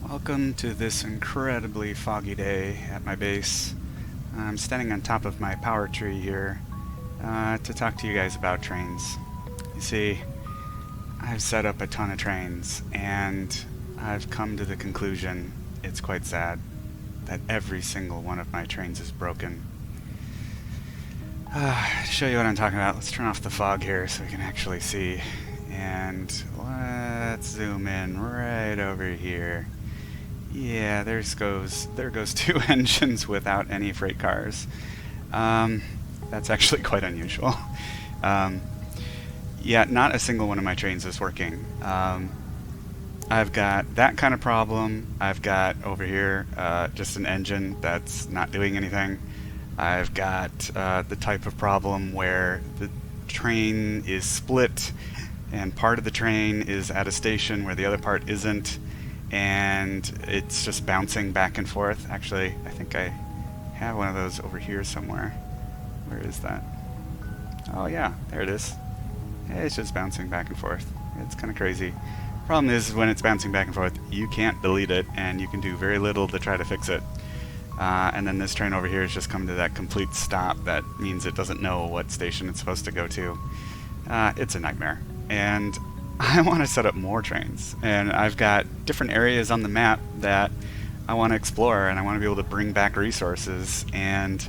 Welcome to this incredibly foggy day at my base. I'm standing on top of my power tree here to talk to you guys about trains. You see, I've set up a ton of trains, and I've come to the conclusion, it's quite sad, that every single one of my trains is broken. To show you what I'm talking about, let's turn off the fog here so we can actually see. And let's zoom in right over here. Yeah, there goes two engines without any freight cars. That's actually quite unusual. Yeah, not a single one of my trains is working. I've got that kind of problem. I've got over here just an engine that's not doing anything. I've got the type of problem where the train is split and part of the train is at a station where the other part isn't, and it's just bouncing back and forth. Actually, I think I have one of those over here somewhere. Where is that? Oh yeah, there it is. It's just bouncing back and forth. It's kind of crazy. Problem is, when it's bouncing back and forth, you can't delete it, and you can do very little to try to fix it. And then this train over here has just come to that complete stop. That means it doesn't know what station it's supposed to go to. It's a nightmare. And I want to set up more trains. And I've got different areas on the map that I want to explore, and I want to be able to bring back resources. And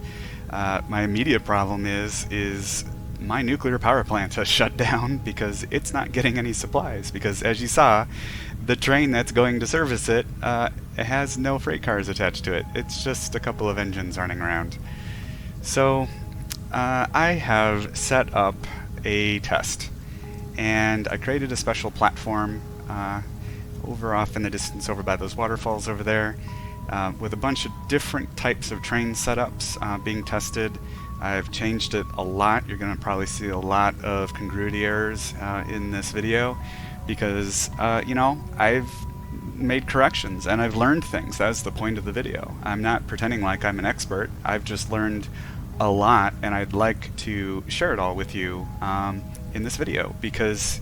my immediate problem is my nuclear power plant has shut down because it's not getting any supplies. Because as you saw, the train that's going to service it, it has no freight cars attached to it. It's just a couple of engines running around. So I have set up a test, and I created a special platform over off in the distance over by those waterfalls over there with a bunch of different types of train setups being tested. I've changed it a lot. You're going to probably see a lot of congruity errors in this video because, you know, I've made corrections and I've learned things. That's the point of the video. I'm not pretending like I'm an expert. I've just learned a lot, and I'd like to share it all with you in this video because,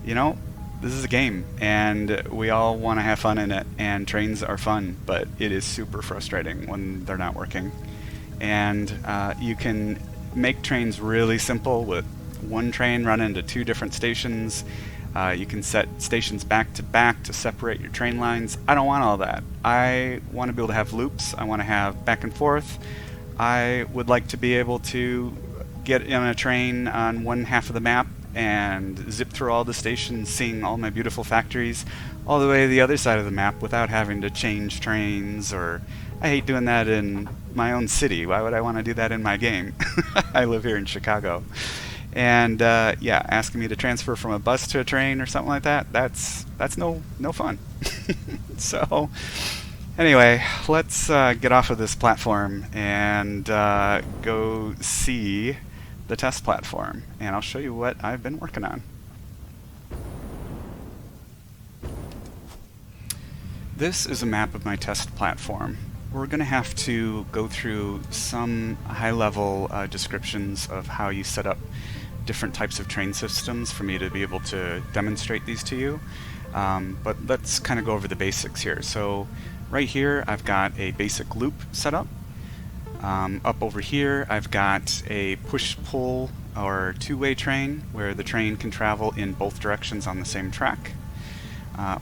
you know, this is a game and we all want to have fun in it, and trains are fun, but it is super frustrating when they're not working. And you can make trains really simple with one train running to two different stations. You can set stations back to back to separate your train lines. I don't want all that. I want to be able to have loops. I want to have back and forth. I would like to be able to get in a train on one half of the map and zip through all the stations, seeing all my beautiful factories, all the way to the other side of the map without having to change trains. Or I hate doing that in my own city. Why would I want to do that in my game? I live here in Chicago. And yeah, asking me to transfer from a bus to a train or something like that, that's no fun. So anyway, let's get off of this platform and go see the test platform, and I'll show you what I've been working on. This is a map of my test platform. We're going to have to go through some high-level descriptions of how you set up different types of train systems for me to be able to demonstrate these to you. But let's kind of go over the basics here. So right here I've got a basic loop set up. Up over here I've got a push-pull or two-way train where the train can travel in both directions on the same track.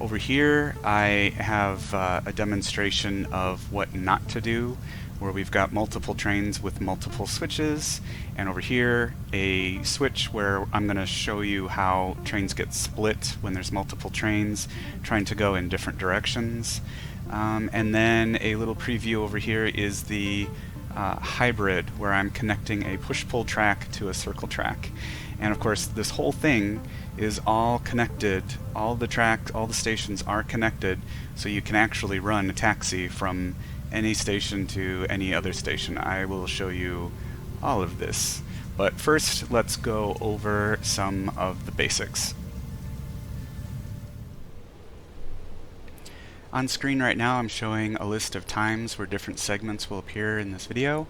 Over here I have a demonstration of what not to do, where we've got multiple trains with multiple switches, and over here a switch where I'm going to show you how trains get split when there's multiple trains trying to go in different directions. And then a little preview over here is the hybrid, where I'm connecting a push-pull track to a circle track. And of course this whole thing is all connected. All the tracks, all the stations are connected, so you can actually run a taxi from any station to any other station. I will show you all of this. But first, let's go over some of the basics. On screen right now I'm showing a list of times where different segments will appear in this video.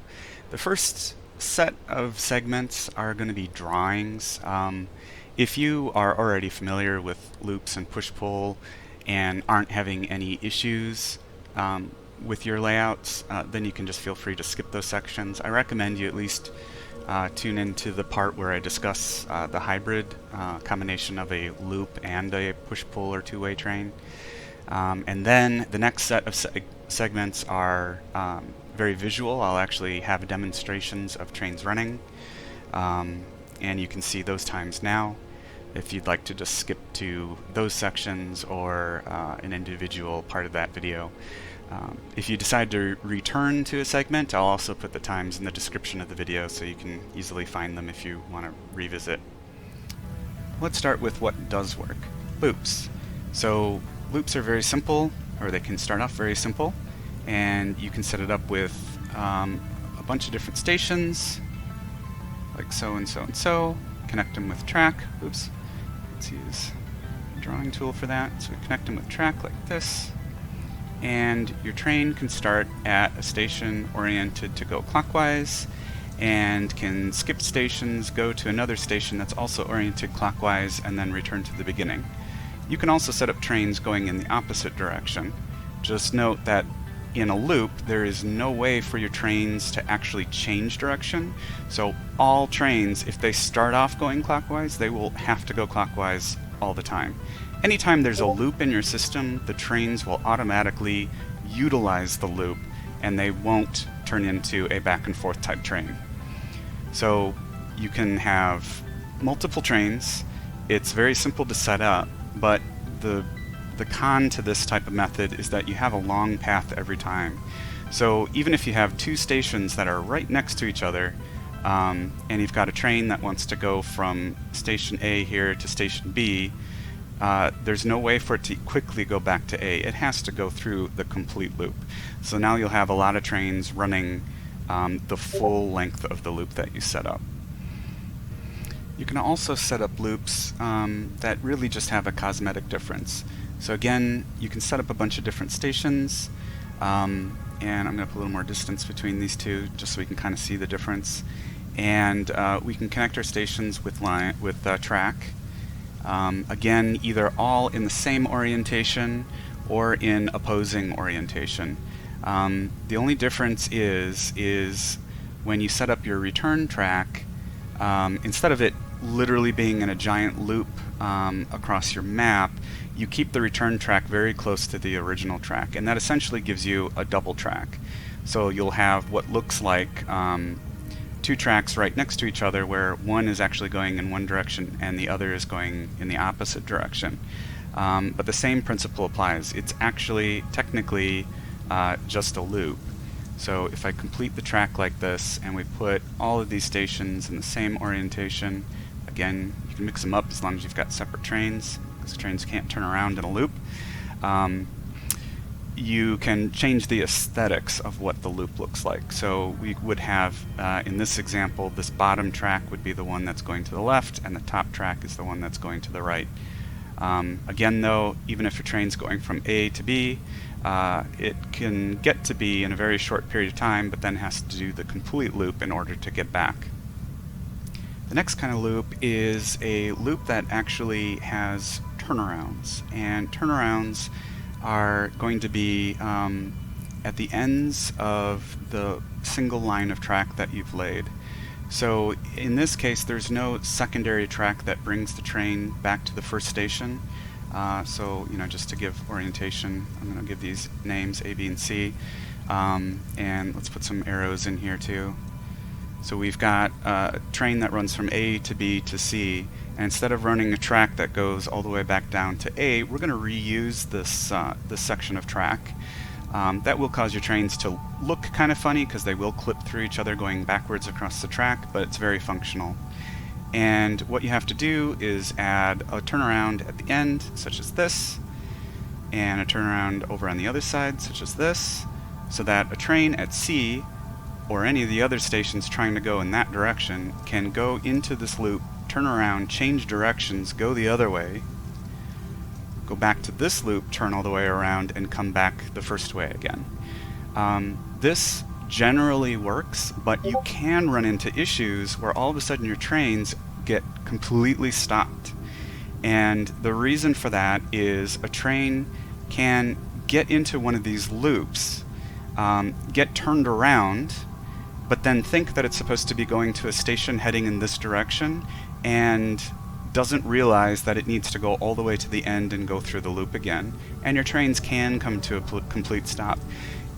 The first set of segments are going to be drawings. If you are already familiar with loops and push-pull, and aren't having any issues with your layouts, then you can just feel free to skip those sections. I recommend you at least tune into the part where I discuss the hybrid combination of a loop and a push-pull or two-way train. And then the next set of segments are very visual. I'll actually have demonstrations of trains running, and you can see those times now if you'd like to just skip to those sections or an individual part of that video. If you decide to return to a segment, I'll also put the times in the description of the video so you can easily find them if you want to revisit. Let's start with what does work. Loops. So loops are very simple, or they can start off very simple, and you can set it up with a bunch of different stations, like so and so and so. Connect them with track. Oops. Let's use a drawing tool for that. So we connect them with track like this. And your train can start at a station oriented to go clockwise, and can skip stations, go to another station that's also oriented clockwise, and then return to the beginning. You can also set up trains going in the opposite direction. Just note that in a loop, there is no way for your trains to actually change direction. So all trains, if they start off going clockwise, they will have to go clockwise all the time. Anytime there's a loop in your system, the trains will automatically utilize the loop, and they won't turn into a back and forth type train. So you can have multiple trains. It's very simple to set up, but the con to this type of method is that you have a long path every time. So even if you have two stations that are right next to each other, and you've got a train that wants to go from station A here to station B, there's no way for it to quickly go back to A. It has to go through the complete loop. So now you'll have a lot of trains running the full length of the loop that you set up. You can also set up loops that really just have a cosmetic difference. So again, you can set up a bunch of different stations, and I'm going to put a little more distance between these two just so we can kind of see the difference. And we can connect our stations with track. Again, either all in the same orientation or in opposing orientation. The only difference is when you set up your return track, instead of it literally being in a giant loop across your map, you keep the return track very close to the original track, and that essentially gives you a double track. So you'll have what looks like two tracks right next to each other, where one is actually going in one direction and the other is going in the opposite direction. But the same principle applies. It's actually technically just a loop. So if I complete the track like this and we put all of these stations in the same orientation, again, you can mix them up as long as you've got separate trains, because trains can't turn around in a loop. You can change the aesthetics of what the loop looks like. So we would have, in this example, this bottom track would be the one that's going to the left, and the top track is the one that's going to the right. Again though, even if your train's going from A to B, it can get to B in a very short period of time, but then has to do the complete loop in order to get back. The next kind of loop is a loop that actually has turnarounds, and turnarounds are going to be at the ends of the single line of track that you've laid. So in this case, there's no secondary track that brings the train back to the first station. So just to give orientation, I'm going to give these names A, B, and C, and let's put some arrows in here too. So we've got a train that runs from A to B to C, and instead of running a track that goes all the way back down to A, we're going to reuse this section of track. That will cause your trains to look kind of funny because they will clip through each other going backwards across the track, but it's very functional. And what you have to do is add a turnaround at the end, such as this, and a turnaround over on the other side, such as this, so that a train at C, or any of the other stations trying to go in that direction, can go into this loop, turn around, change directions, go the other way, go back to this loop, turn all the way around, and come back the first way again. This generally works, but you can run into issues where all of a sudden your trains get completely stopped. And the reason for that is a train can get into one of these loops, get turned around, but then think that it's supposed to be going to a station heading in this direction, and doesn't realize that it needs to go all the way to the end and go through the loop again. And your trains can come to a complete stop.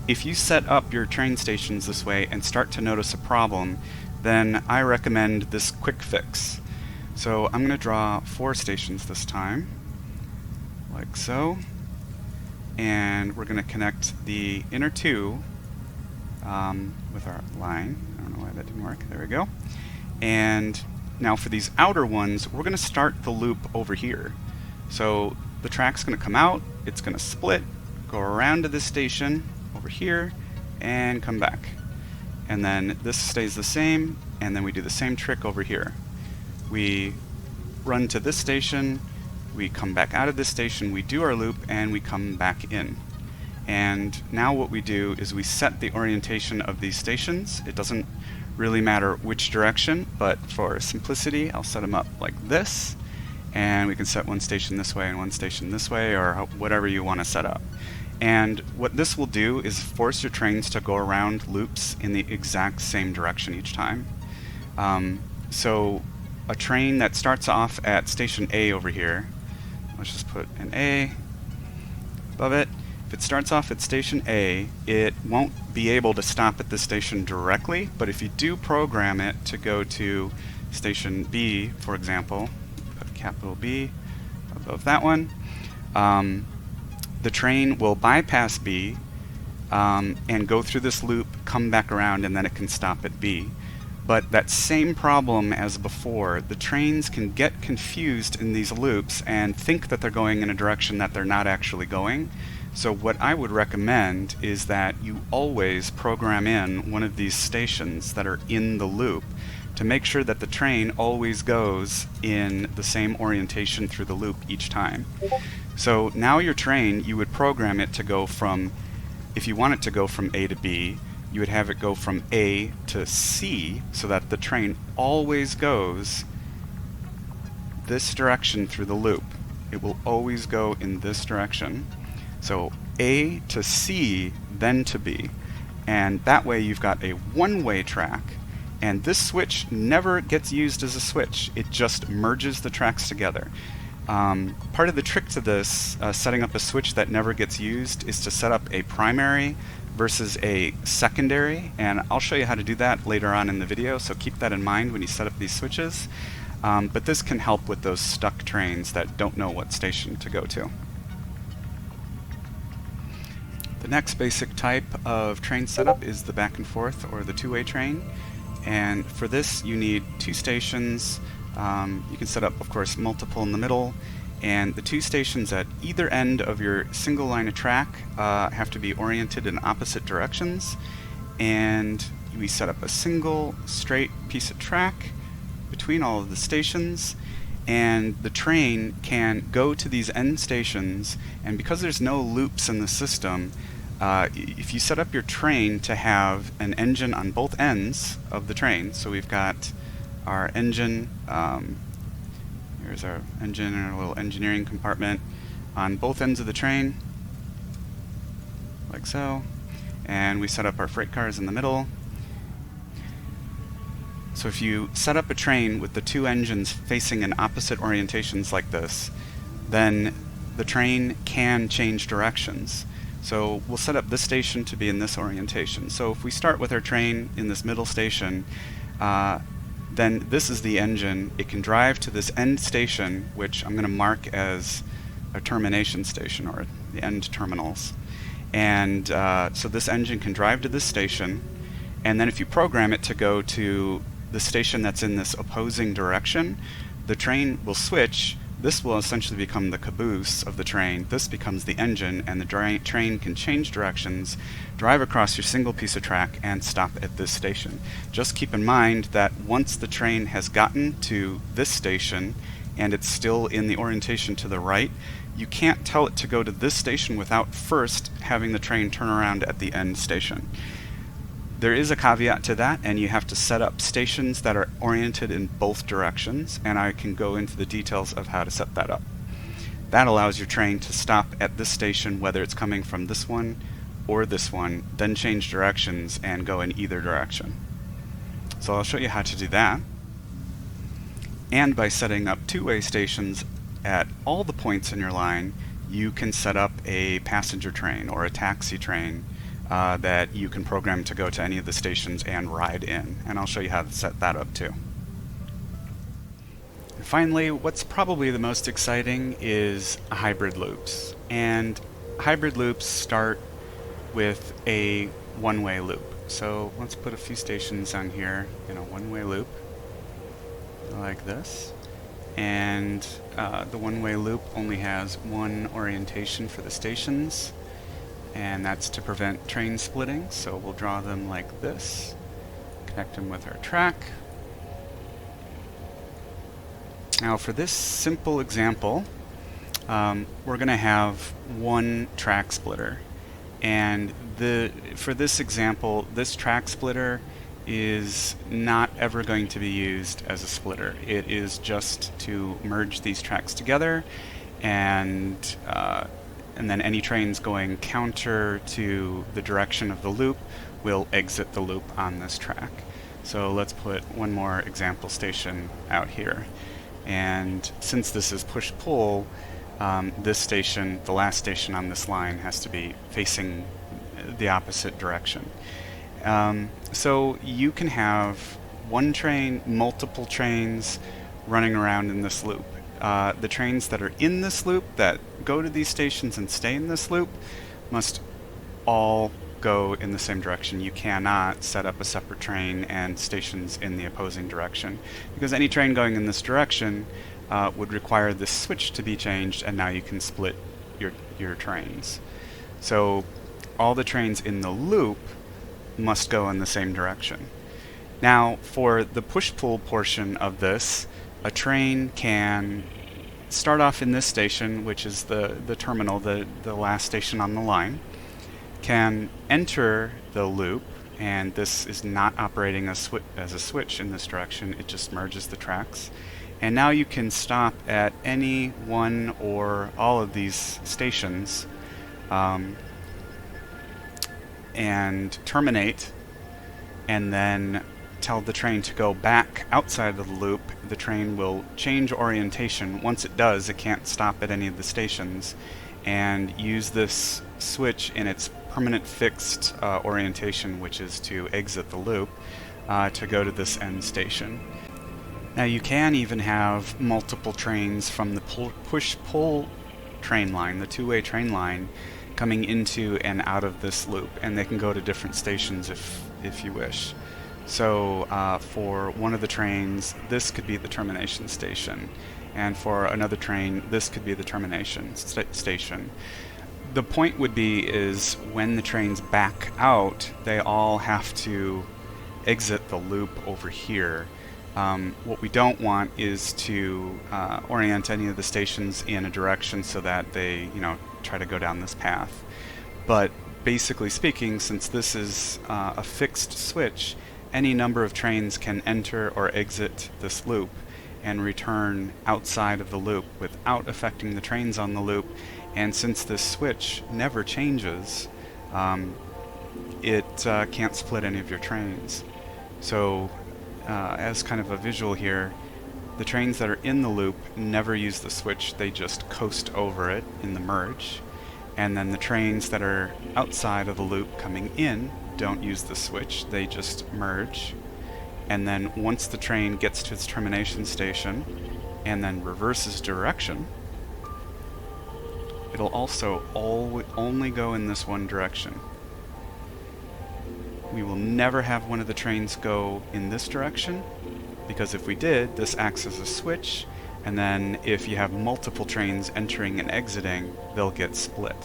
If you set up your train stations this way and start to notice a problem, then I recommend this quick fix. So I'm going to draw 4 stations this time, like so. And we're going to connect the inner 2 with our line. I don't know why that didn't work. There we go. And now for these outer ones, we're going to start the loop over here. So the track's going to come out, it's going to split, go around to this station over here, and come back. And then this stays the same, and then we do the same trick over here. We run to this station, we come back out of this station, we do our loop, and we come back in. And now what we do is we set the orientation of these stations. It doesn't really matter which direction, but for simplicity I'll set them up like this, and we can set one station this way and one station this way, or whatever you want to set up. And what this will do is force your trains to go around loops in the exact same direction each time. So a train that starts off at station A over here, let's just put an A above it. If it starts off at station A, it won't be able to stop at this station directly, but if you do program it to go to station B, for example, put capital B above that one, the train will bypass B and go through this loop, come back around, and then it can stop at B. But that same problem as before, the trains can get confused in these loops and think that they're going in a direction that they're not actually going. So what I would recommend is that you always program in one of these stations that are in the loop to make sure that the train always goes in the same orientation through the loop each time. So now your train, you would program it to go from, if you want it to go from A to B, you would have it go from A to C, so that the train always goes this direction through the loop. It will always go in this direction. So A to C, then to B. And that way you've got a one-way track, and this switch never gets used as a switch. It just merges the tracks together. Part of the trick to this, setting up a switch that never gets used, is to set up a primary versus a secondary, and I'll show you how to do that later on in the video, so keep that in mind when you set up these switches. But this can help with those stuck trains that don't know what station to go to. The next basic type of train setup is the back and forth, or the two-way train. And for this you need 2 stations. You can set up, of course, multiple in the middle, and the 2 stations at either end of your single line of track have to be oriented in opposite directions. And we set up a single straight piece of track between all of the stations, and the train can go to these end stations, and because there's no loops in the system, if you set up your train to have an engine on both ends of the train, so we've got our engine, here's our engine and our little engineering compartment on both ends of the train, like so, and we set up our freight cars in the middle. So if you set up a train with the 2 engines facing in opposite orientations like this, then the train can change directions. So we'll set up this station to be in this orientation. So if we start with our train in this middle station, then this is the engine. It can drive to this end station, which I'm going to mark as a termination station, or the end terminals. And so this engine can drive to this station, and then if you program it to go to the station that's in this opposing direction, the train will switch. This will essentially become the caboose of the train. This becomes the engine, and the train can change directions, drive across your single piece of track, and stop at this station. Just keep in mind that once the train has gotten to this station and it's still in the orientation to the right, you can't tell it to go to this station without first having the train turn around at the end station. There is a caveat to that, and you have to set up stations that are oriented in both directions, and I can go into the details of how to set that up. That allows your train to stop at this station, whether it's coming from this one or this one, then change directions and go in either direction. So I'll show you how to do that. And by setting up two-way stations at all the points in your line, you can set up a passenger train or a taxi train that you can program to go to any of the stations and ride in. And I'll show you how to set that up too. And finally, what's probably the most exciting is hybrid loops. And hybrid loops start with a one-way loop. So let's put a few stations on here in a one-way loop, like this. And the one-way loop only has one orientation for the stations, and that's to prevent train splitting. So we'll draw them like this, connect them with our track. Now for this simple example, we're going to have one track splitter. And for this example, this track splitter is not ever going to be used as a splitter. It is just to merge these tracks together, and then any trains going counter to the direction of the loop will exit the loop on this track. So let's put one more example station out here. And since this is push-pull, this station, the last station on this line, has to be facing the opposite direction. So you can have one train, multiple trains running around in this loop. The trains that are in this loop that go to these stations and stay in this loop must all go in the same direction. You cannot set up a separate train and stations in the opposing direction, because any train going in this direction would require this switch to be changed, and now you can split your trains. So all the trains in the loop must go in the same direction. Now for the push-pull portion of this, a train can start off in this station, which is the terminal, the last station on the line, can enter the loop, and this is not operating as a switch in this direction, it just merges the tracks. And now you can stop at any one or all of these stations and terminate, and then tell the train to go back outside of the loop. The train will change orientation. Once it does, it can't stop at any of the stations, and use this switch in its permanent fixed orientation, which is to exit the loop, to go to this end station. Now you can even have multiple trains from the push-pull train line, the two-way train line, coming into and out of this loop, and they can go to different stations if you wish. So for one of the trains, this could be the termination station, and for another train, this could be the termination station. The point would be is when the trains back out, they all have to exit the loop over here. What we don't want is to orient any of the stations in a direction so that they, try to go down this path. But basically speaking, since this is a fixed switch, any number of trains can enter or exit this loop and return outside of the loop without affecting the trains on the loop. And since this switch never changes, it can't split any of your trains. So as kind of a visual here, the trains that are in the loop never use the switch, they just coast over it in the merge. And then the trains that are outside of the loop coming in don't use the switch, they just merge. And then once the train gets to its termination station and then reverses direction, it'll also only go in this one direction. We will never have one of the trains go in this direction, because if we did, this acts as a switch, and then if you have multiple trains entering and exiting, they'll get split.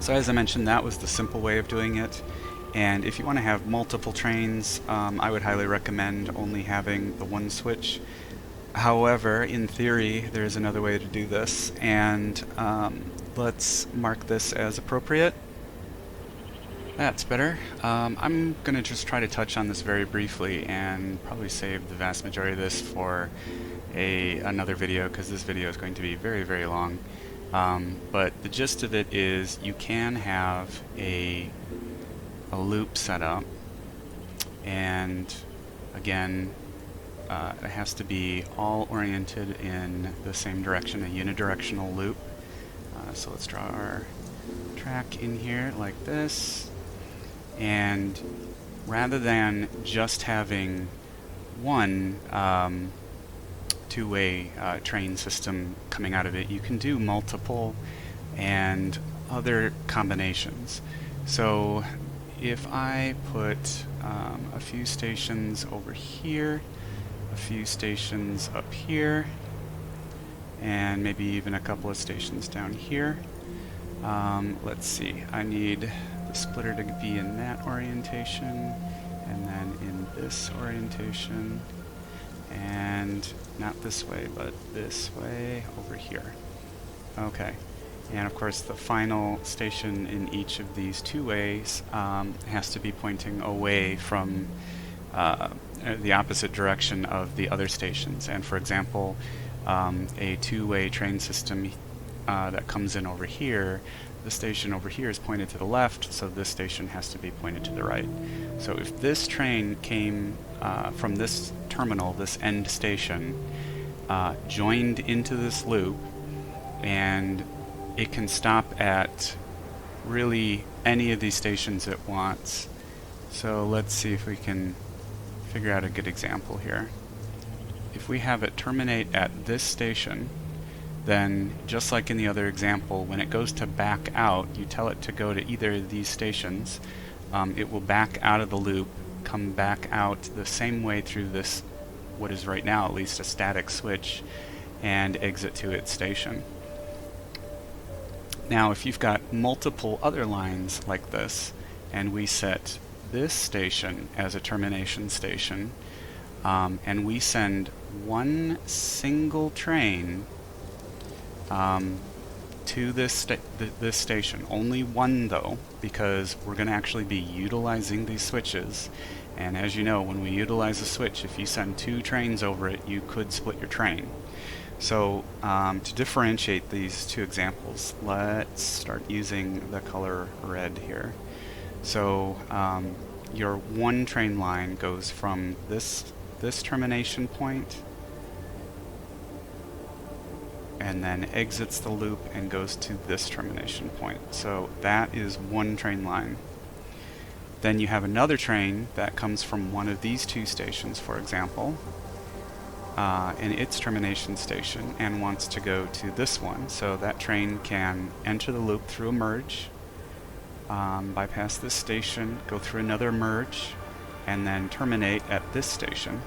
So as I mentioned, that was the simple way of doing it. And if you want to have multiple trains, I would highly recommend only having the one switch. However, in theory, there's another way to do this, and let's mark this as appropriate. That's better. I'm going to just try to touch on this very briefly and probably save the vast majority of this for another video, because this video is going to be very, very long. But the gist of it is you can have a loop set up, and again, it has to be all oriented in the same direction, a unidirectional loop. So let's draw our track in here like this, and rather than just having one two-way train system coming out of it, you can do multiple and other combinations. So if I put a few stations over here, a few stations up here, and maybe even a couple of stations down here. Let's see, I need the splitter to be in that orientation, and then in this orientation, and not this way, but this way over here. Okay, and of course the final station in each of these two ways has to be pointing away from the opposite direction of the other stations. And for example, a two-way train system that comes in over here, the station over here is pointed to the left, so this station has to be pointed to the right. So if this train came from this terminal, this end station, joined into this loop, and it can stop at really any of these stations it wants. So let's see if we can figure out a good example here. If we have it terminate at this station, then just like in the other example, when it goes to back out, you tell it to go to either of these stations. It will back out of the loop, come back out the same way through this, what is right now at least a static switch, and exit to its station. Now if you've got multiple other lines like this, and we set this station as a termination station, and we send one single train to this station, only one though, because we're going to actually be utilizing these switches. And as you know, when we utilize a switch, if you send two trains over it, you could split your train. So to differentiate these two examples, let's start using the color red here. So your one train line goes from this termination point, and then exits the loop and goes to this termination point. So that is one train line. Then you have another train that comes from one of these two stations, for example, in its termination station, and wants to go to this one. So that train can enter the loop through a merge, bypass this station, go through another merge, and then terminate at this station.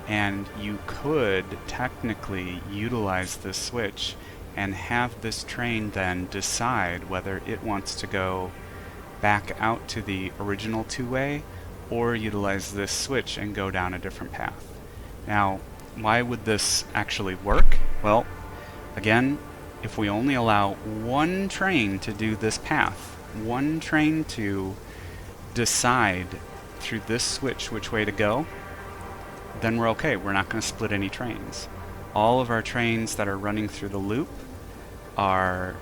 And you could technically utilize this switch and have this train then decide whether it wants to go back out to the original two-way or utilize this switch and go down a different path. Now, why would this actually work? Well, again, if we only allow one train to do this path, one train to decide through this switch which way to go, then we're okay. We're not going to split any trains. All of our trains that are running through the loop are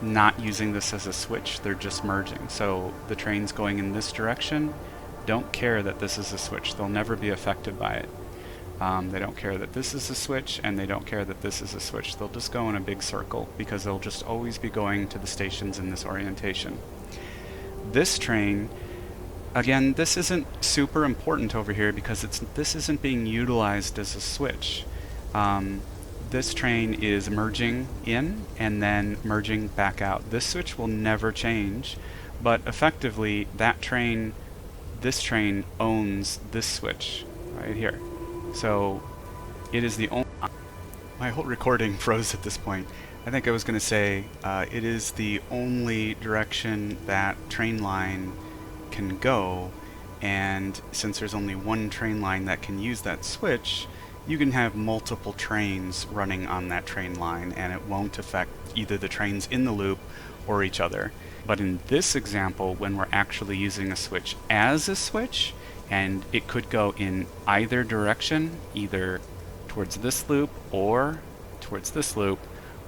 not using this as a switch, they're just merging. So the trains going in this direction don't care that this is a switch. They'll never be affected by it. They don't care that this is a switch, and they don't care that this is a switch. They'll just go in a big circle because they'll just always be going to the stations in this orientation. This train, again, this isn't super important over here because this isn't being utilized as a switch. This train is merging in and then merging back out. This switch will never change, but effectively that train, this train owns this switch right here. So it is the only... My whole recording froze at this point. I think I was going to say it is the only direction that train line can go, and since there's only one train line that can use that switch, you can have multiple trains running on that train line, and it won't affect either the trains in the loop or each other. But in this example, when we're actually using a switch as a switch, and it could go in either direction, either towards this loop or towards this loop,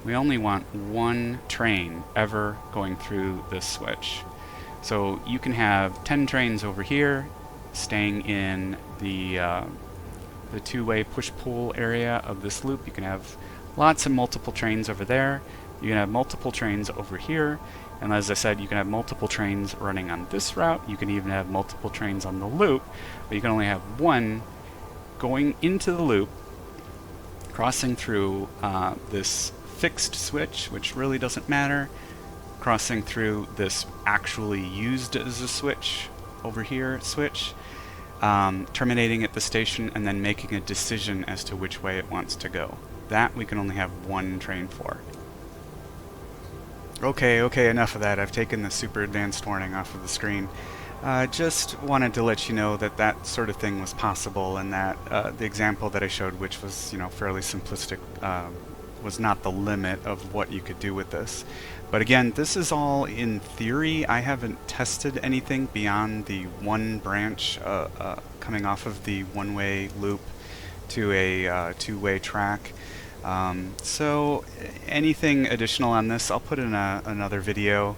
we only want one train ever going through this switch. So you can have 10 trains over here staying in the two-way push-pull area of this loop. You can have lots of multiple trains over there. You can have multiple trains over here. And as I said, you can have multiple trains running on this route. You can even have multiple trains on the loop, but you can only have one going into the loop, crossing through this fixed switch, which really doesn't matter, crossing through this actually used as a switch over here switch, terminating at the station, and then making a decision as to which way it wants to go. That we can only have one train for. Okay, enough of that. I've taken the super advanced warning off of the screen. Just wanted to let you know that that sort of thing was possible, and that the example that I showed, which was, fairly simplistic, was not the limit of what you could do with this. But again, this is all in theory. I haven't tested anything beyond the one branch coming off of the one-way loop to a two-way track. So anything additional on this, I'll put in another video.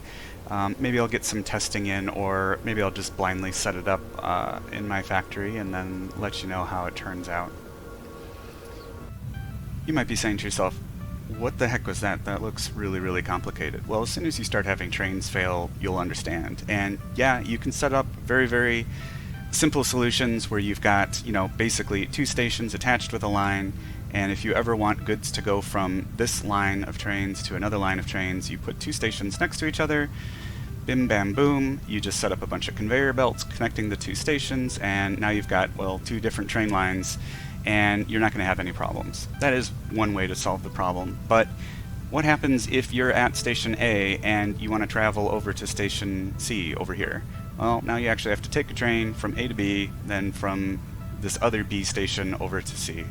Maybe I'll get some testing in, or maybe I'll just blindly set it up in my factory and then let you know how it turns out. You might be saying to yourself, what the heck was that? That looks really, really complicated. Well, as soon as you start having trains fail, you'll understand. And yeah, you can set up very, very simple solutions where you've got, basically two stations attached with a line. And if you ever want goods to go from this line of trains to another line of trains, you put two stations next to each other, bim bam boom, you just set up a bunch of conveyor belts connecting the two stations, and now you've got, well, two different train lines, and you're not going to have any problems. That is one way to solve the problem. But what happens if you're at station A and you want to travel over to station C over here? Well, now you actually have to take a train from A to B, then from this other B station over to C.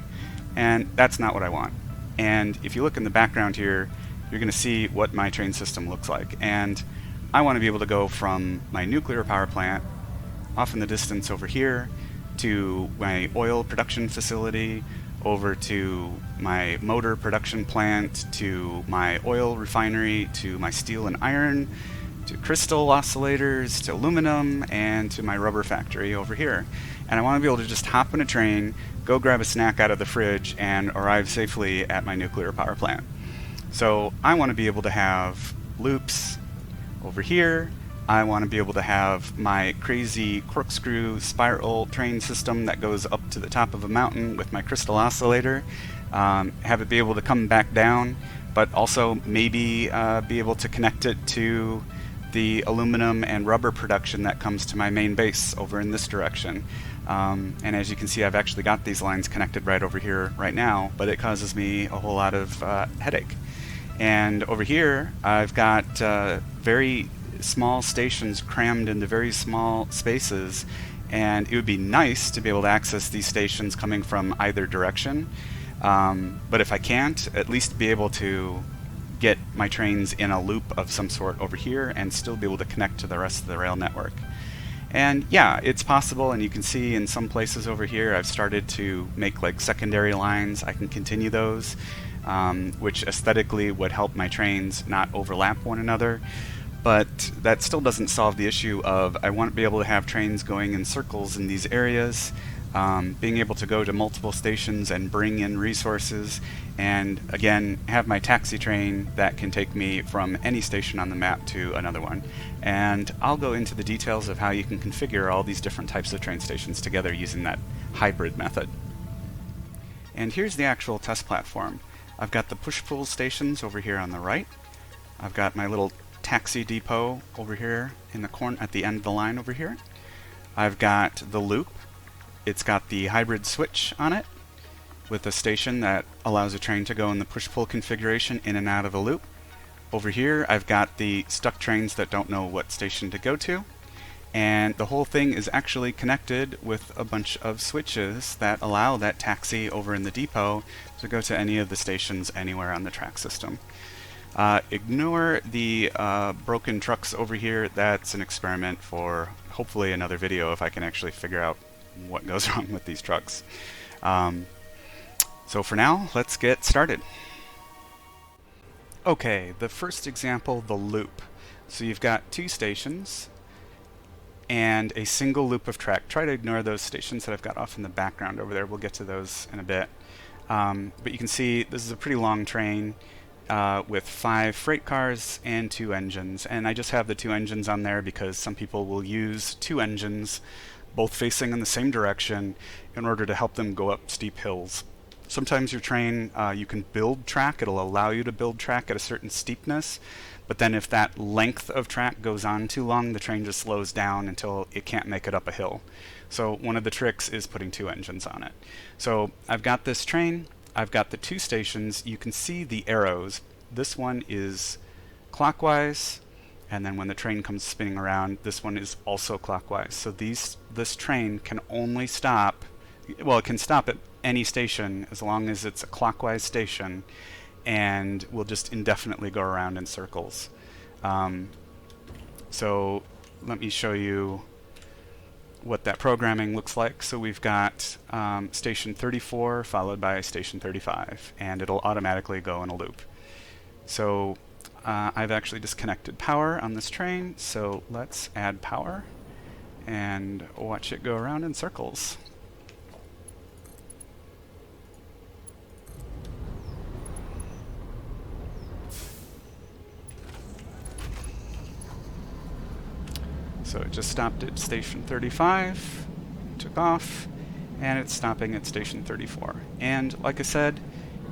And that's not what I want. And if you look in the background here, you're going to see what my train system looks like. And I want to be able to go from my nuclear power plant off in the distance over here to my oil production facility, over to my motor production plant, to my oil refinery, to my steel and iron, to crystal oscillators, to aluminum, and to my rubber factory over here. And I want to be able to just hop on a train, go grab a snack out of the fridge, and arrive safely at my nuclear power plant. So I want to be able to have loops over here. I want to be able to have my crazy corkscrew spiral train system that goes up to the top of a mountain with my crystal oscillator, have it be able to come back down, but also maybe be able to connect it to the aluminum and rubber production that comes to my main base over in this direction. And as you can see, I've actually got these lines connected right over here right now, but it causes me a whole lot of headache. And over here, I've got very small stations crammed into very small spaces, and it would be nice to be able to access these stations coming from either direction. But if I can't, at least be able to get my trains in a loop of some sort over here and still be able to connect to the rest of the rail network. And yeah, it's possible, and you can see in some places over here I've started to make like secondary lines. I can continue those, which aesthetically would help my trains not overlap one another. But that still doesn't solve the issue of I want to be able to have trains going in circles in these areas, being able to go to multiple stations and bring in resources, and again have my taxi train that can take me from any station on the map to another one. And I'll go into the details of how you can configure all these different types of train stations together using that hybrid method. And here's the actual test platform. I've got the push-pull stations over here on the right. I've got my little taxi depot over here in the corner at the end of the line over here. I've got the loop. It's got the hybrid switch on it with a station that allows a train to go in the push-pull configuration in and out of the loop. Over here I've got the stuck trains that don't know what station to go to. And the whole thing is actually connected with a bunch of switches that allow that taxi over in the depot to go to any of the stations anywhere on the track system. Ignore the broken trucks over here. That's an experiment for hopefully another video if I can actually figure out what goes wrong with these trucks. So for now, let's get started. Okay, the first example, the loop. So you've got two stations and a single loop of track. Try to ignore those stations that I've got off in the background over there. We'll get to those in a bit. But you can see this is a pretty long train with 5 freight cars and 2 engines. And I just have the 2 engines on there because some people will use 2 engines both facing in the same direction in order to help them go up steep hills. Sometimes your train, you can build track. It'll allow you to build track at a certain steepness. But then if that length of track goes on too long, the train just slows down until it can't make it up a hill. So one of the tricks is putting 2 engines on it. So I've got this train. I've got the 2 stations. You can see the arrows. This one is clockwise. And then when the train comes spinning around, this one is also clockwise. So this train can only stop, well, it can stop at any station as long as it's a clockwise station, and will just indefinitely go around in circles. So let me show you what that programming looks like. So we've got station 34 followed by station 35, and it'll automatically go in a loop. So I've actually disconnected power on this train, so let's add power and watch it go around in circles. So it just stopped at station 35, took off, and it's stopping at station 34. And like I said,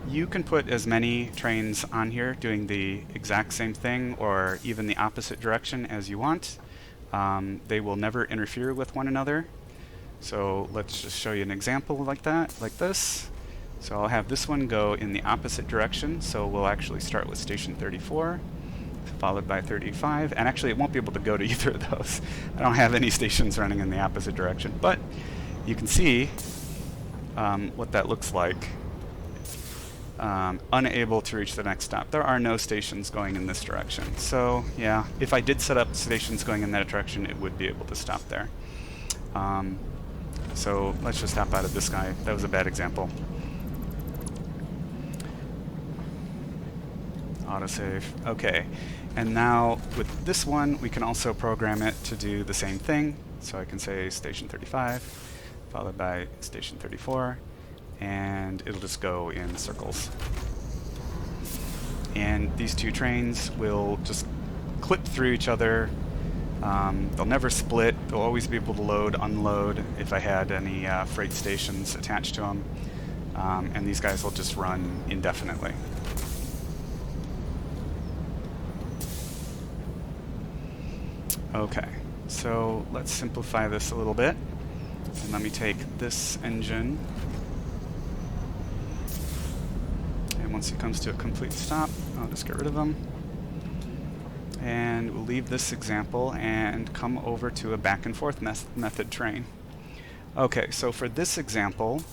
you can put as many trains on here doing the exact same thing or even the opposite direction as you want. They will never interfere with one another. So let's just show you an example like that, like this. So I'll have this one go in the opposite direction. So we'll actually start with station 34. Followed by 35, and actually it won't be able to go to either of those. I don't have any stations running in the opposite direction, but you can see what that looks like. Unable to reach the next stop. There are no stations going in this direction. So yeah, if I did set up stations going in that direction, it would be able to stop there. So let's just hop out of this guy. That was a bad example. Autosave. Okay. And now with this one, we can also program it to do the same thing. So I can say station 35, followed by station 34, and it'll just go in circles. And these 2 trains will just clip through each other. They'll never split. They'll always be able to load, unload if I had any freight stations attached to them. And these guys will just run indefinitely. Okay, so let's simplify this a little bit. And let me take this engine. And once it comes to a complete stop, I'll just get rid of them. And we'll leave this example and come over to a back and forth method train. Okay, so for this example,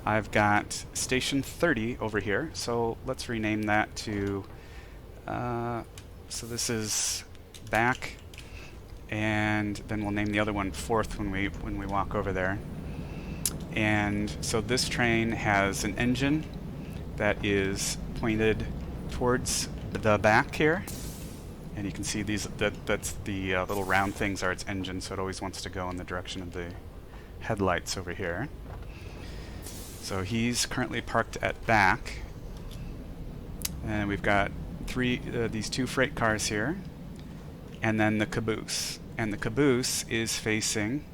I've got station 30 over here. So let's rename that to, so this is back. And then we'll name the other one 4th when we walk over there. And so this train has an engine that is pointed towards the back here, and you can see these that's the little round things are its engine, so it always wants to go in the direction of the headlights over here. So he's currently parked at back, and we've got these 2 freight cars here, and then the caboose. And the caboose is facing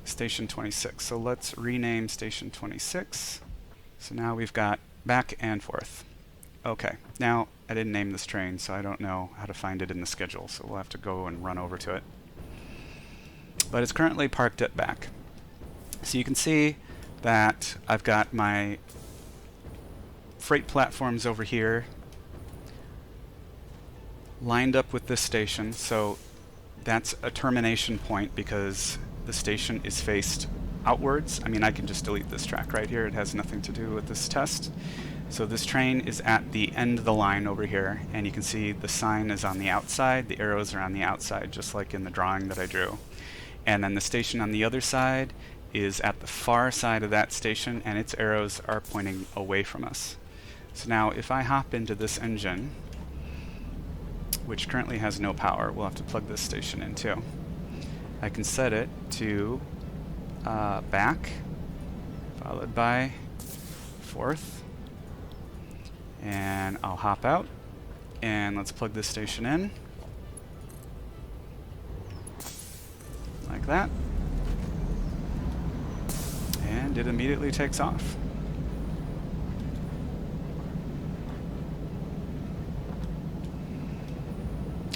station 26. So let's rename station 26. So now we've got back and forth. Okay, now I didn't name this train, so I don't know how to find it in the schedule, so we'll have to go and run over to it. But it's currently parked at back. So you can see that I've got my freight platforms over here lined up with this station. So That's a termination point because the station is faced outwards. I mean, I can just delete this track right here. It has nothing to do with this test. So this train is at the end of the line over here, and you can see the sign is on the outside, the arrows are on the outside, just like in the drawing that I drew. And then the station on the other side is at the far side of that station, and its arrows are pointing away from us. So now if I hop into this engine, which currently has no power, we'll have to plug this station in too. I can set it to back, followed by fourth, and I'll hop out, and let's plug this station in, like that, and it immediately takes off.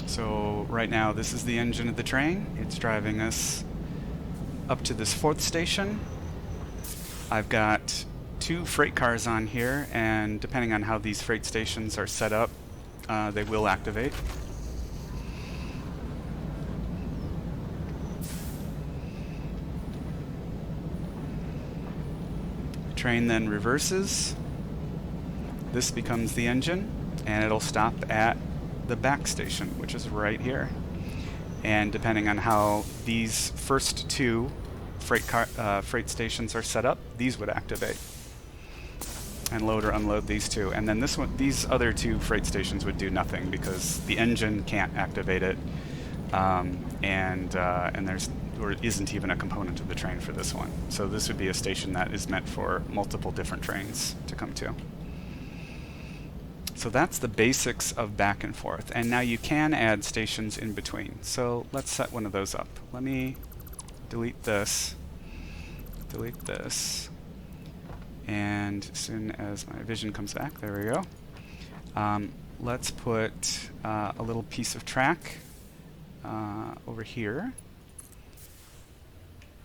So right now this is the engine of the train. It's driving us up to this fourth station. I've got 2 freight cars on here, and depending on how these freight stations are set up, they will activate. The train then reverses. This becomes the engine, and it'll stop at the back station, which is right here. And depending on how these first 2 freight stations are set up, these would activate and load or unload these 2. And then these other 2 freight stations would do nothing because the engine can't activate it, and there isn't even a component of the train for this one. So this would be a station that is meant for multiple different trains to come to. So that's the basics of back and forth. And now you can add stations in between. So let's set one of those up. Let me delete this, and as soon as my vision comes back, there we go. Let's put a little piece of track over here.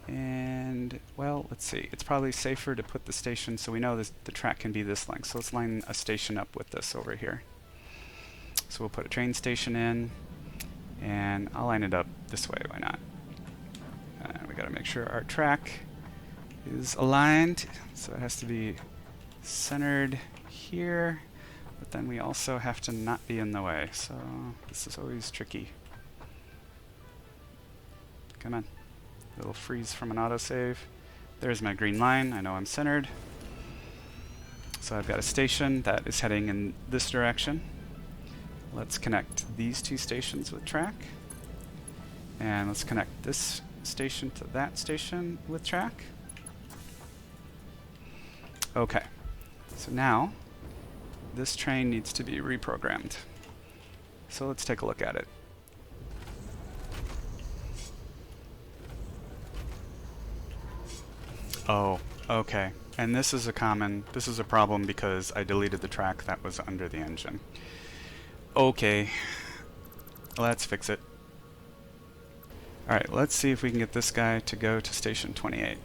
And, well, let's see. It's probably safer to put the station so we know the track can be this length. So let's line a station up with this over here. So we'll put a train station in, and I'll line it up this way. Why not? We got to make sure our track is aligned. So it has to be centered here, but then we also have to not be in the way. So this is always tricky. Come on. It'll freeze from an autosave. There's my green line. I know I'm centered. So I've got a station that is heading in this direction. Let's connect these 2 stations with track. And let's connect this station to that station with track. Okay. So now this train needs to be reprogrammed. So let's take a look at it. Oh, okay. And this is a problem because I deleted the track that was under the engine. Okay. Let's fix it. Alright, let's see if we can get this guy to go to station 28.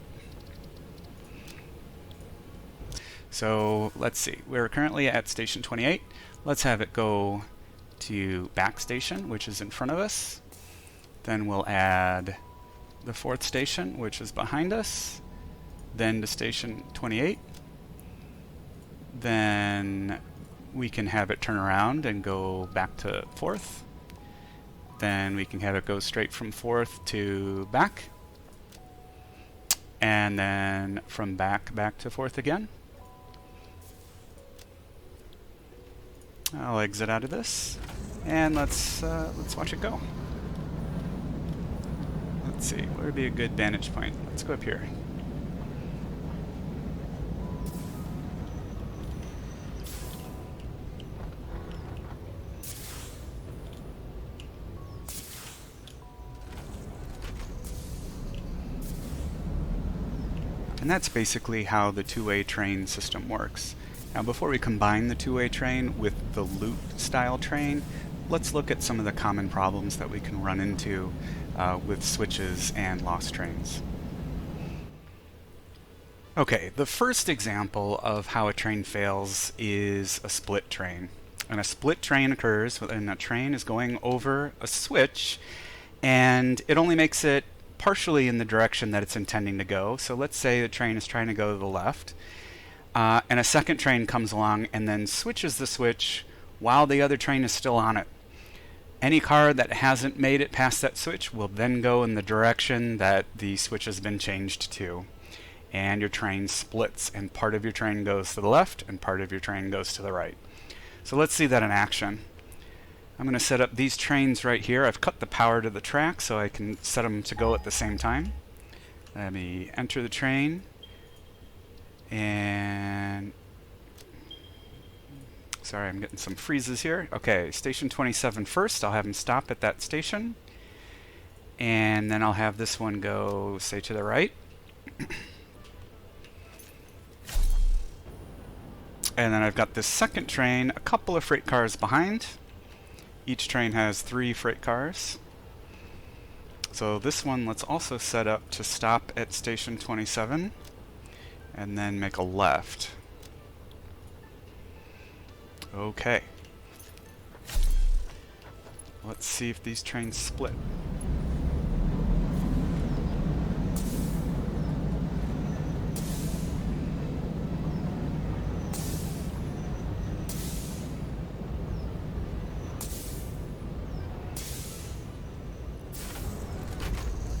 So, let's see. We're currently at station 28. Let's have it go to back station, which is in front of us. Then we'll add the 4th station, which is behind us. Then to station 28. Then we can have it turn around and go back to 4th. Then we can have it go straight from 4th to back. And then from back to 4th again. I'll exit out of this, and let's watch it go. Let's see, where would be a good vantage point? Let's go up here. And that's basically how the two-way train system works. Now before we combine the two-way train with the loop-style train, let's look at some of the common problems that we can run into with switches and lost trains. Okay, the first example of how a train fails is a split train. And a split train occurs when a train is going over a switch and it only makes it partially in the direction that it's intending to go. So let's say the train is trying to go to the left, and a second train comes along and then switches the switch while the other train is still on it. Any car that hasn't made it past that switch will then go in the direction that the switch has been changed to. And your train splits, and part of your train goes to the left and part of your train goes to the right. So let's see that in action. I'm going to set up these trains right here. I've cut the power to the track so I can set them to go at the same time. Let me enter the train, and sorry, I'm getting some freezes here. Okay, station 27 first. I'll have them stop at that station. And then I'll have this one go, say, to the right. And then I've got this second train, a couple of freight cars behind. Each train has 3 freight cars. So this one, let's also set up to stop at station 27 and then make a left. Okay. Let's see if these trains split.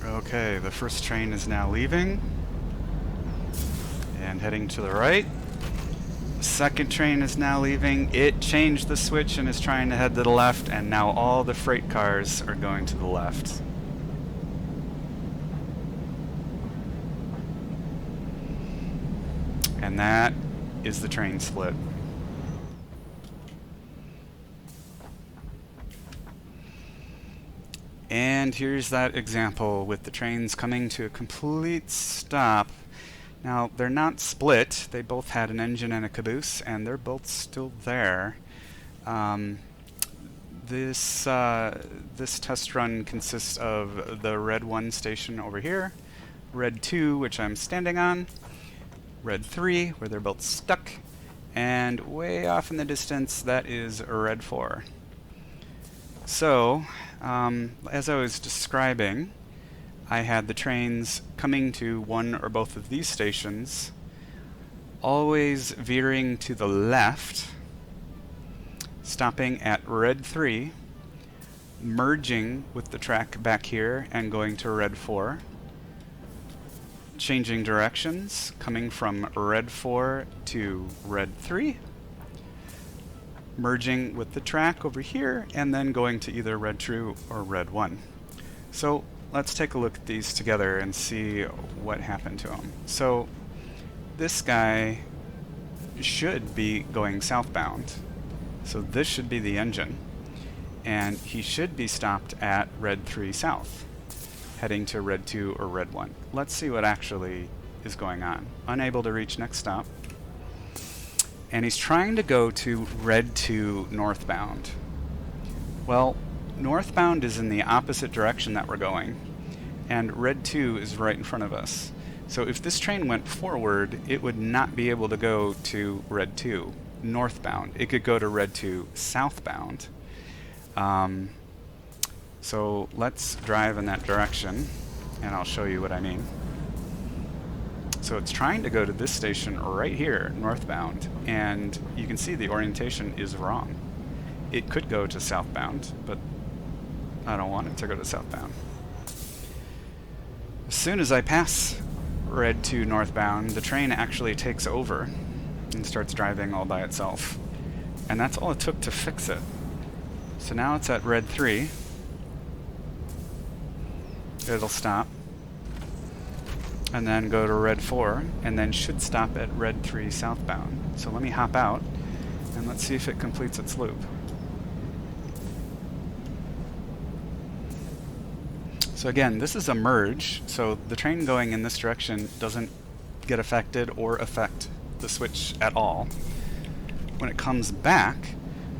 Okay, the first train is now leaving and heading to the right. The second train is now leaving. It changed the switch and is trying to head to the left, and now all the freight cars are going to the left. And that is the train split. And here's that example with the trains coming to a complete stop. Now, they're not split. They both had an engine and a caboose, and they're both still there. This test run consists of the red 1 station over here, red 2, which I'm standing on, red 3, where they're both stuck, and way off in the distance, that is red 4. So, as I was describing, I had the trains coming to one or both of these stations, always veering to the left, stopping at red 3, merging with the track back here and going to red 4, changing directions, coming from red 4 to red 3, merging with the track over here, and then going to either red 2 or red 1. So let's take a look at these together and see what happened to them. So this guy should be going southbound. So this should be the engine. And he should be stopped at red 3 south, heading to red 2 or red 1. Let's see what actually is going on. Unable to reach next stop. And he's trying to go to red 2 northbound. Well, northbound is in the opposite direction that we're going, and red 2 is right in front of us. So if this train went forward, it would not be able to go to red 2 northbound. It could go to red 2 southbound. So let's drive in that direction, and I'll show you what I mean. So it's trying to go to this station right here, northbound, and you can see the orientation is wrong. It could go to southbound, but I don't want it to go to southbound. As soon as I pass red 2 northbound, the train actually takes over and starts driving all by itself. And that's all it took to fix it. So now it's at red 3. It'll stop, and then go to red 4, and then should stop at red 3 southbound. So let me hop out, and let's see if it completes its loop. So again, this is a merge, so the train going in this direction doesn't get affected or affect the switch at all. When it comes back,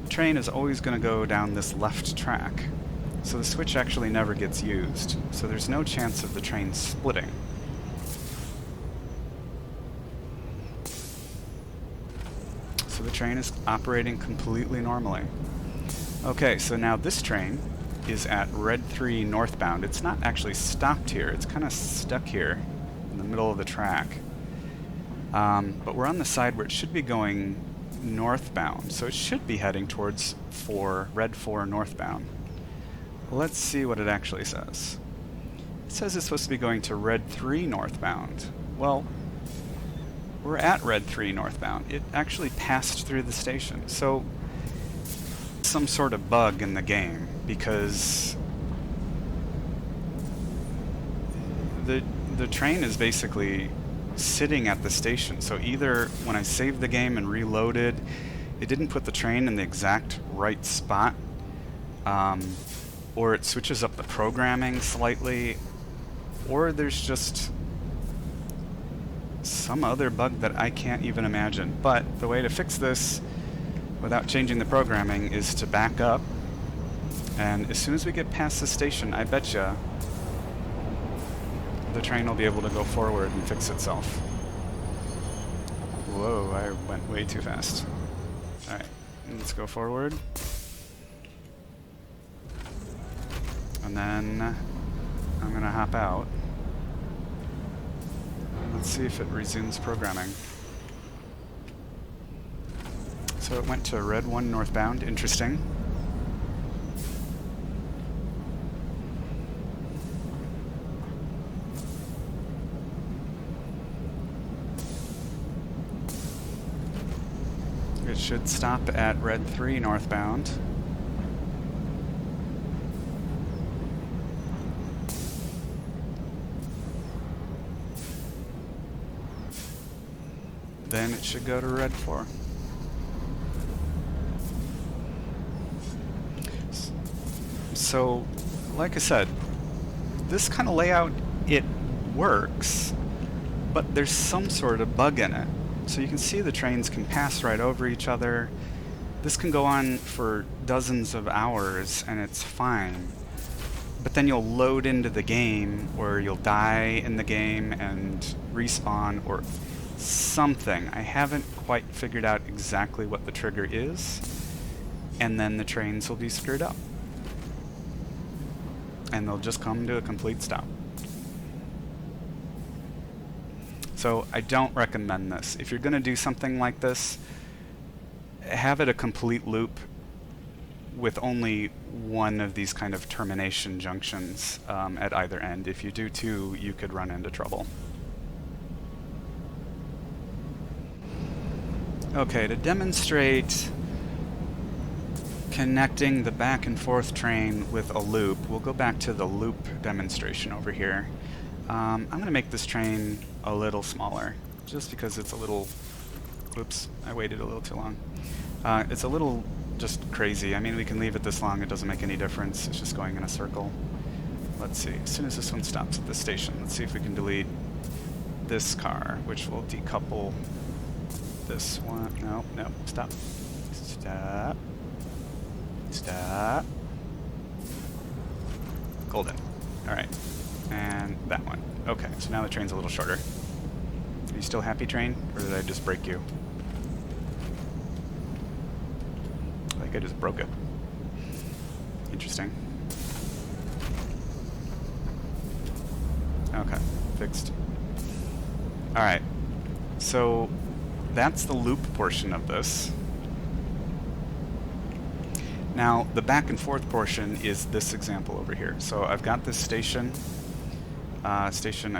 the train is always going to go down this left track. So the switch actually never gets used, so there's no chance of the train splitting. So the train is operating completely normally. Okay, so now this train is at Red 3 northbound. It's not actually stopped here. It's kind of stuck here in the middle of the track. But we're on the side where it should be going northbound, so it should be heading towards Red 4 northbound. Let's see what it actually says. It says it's supposed to be going to Red 3 northbound. Well, we're at Red 3 northbound. It actually passed through the station. So, some sort of bug in the game, because the train is basically sitting at the station. So either when I saved the game and reloaded, it didn't put the train in the exact right spot, or it switches up the programming slightly, or there's just some other bug that I can't even imagine. But the way to fix this without changing the programming is to back up, and as soon as we get past the station, I betcha the train will be able to go forward and fix itself. Whoa, I went way too fast. Alright, let's go forward. And then I'm gonna hop out. Let's see if it resumes programming. So it went to Red 1 northbound. Interesting. It should stop at Red 3 northbound. Then it should go to Red 4. So, like I said, this kind of layout, it works, but there's some sort of bug in it. So you can see the trains can pass right over each other. This can go on for dozens of hours and it's fine. But then you'll load into the game, or you'll die in the game and respawn, or something. I haven't quite figured out exactly what the trigger is, and then the trains will be screwed up. And they'll just come to a complete stop. So I don't recommend this. If you're going to do something like this, have it a complete loop with only one of these kind of termination junctions at either end. If you do two, you could run into trouble. Okay, to demonstrate connecting the back and forth train with a loop, we'll go back to the loop demonstration over here. I'm going to make this train a little smaller, just because it's a little... Oops, I waited a little too long. It's a little just crazy. I mean, we can leave it this long, it doesn't make any difference. It's just going in a circle. Let's see, as soon as this one stops at this station, let's see if we can delete this car, which will decouple this one. No, no, stop. Stop. Stop. Golden. Alright. And that one. Okay, so now the train's a little shorter. Are you still happy, train? Or did I just break you? I think I just broke it. Interesting. Okay, fixed. Alright, so that's the loop portion of this. Now, the back and forth portion is this example over here. So I've got this station, I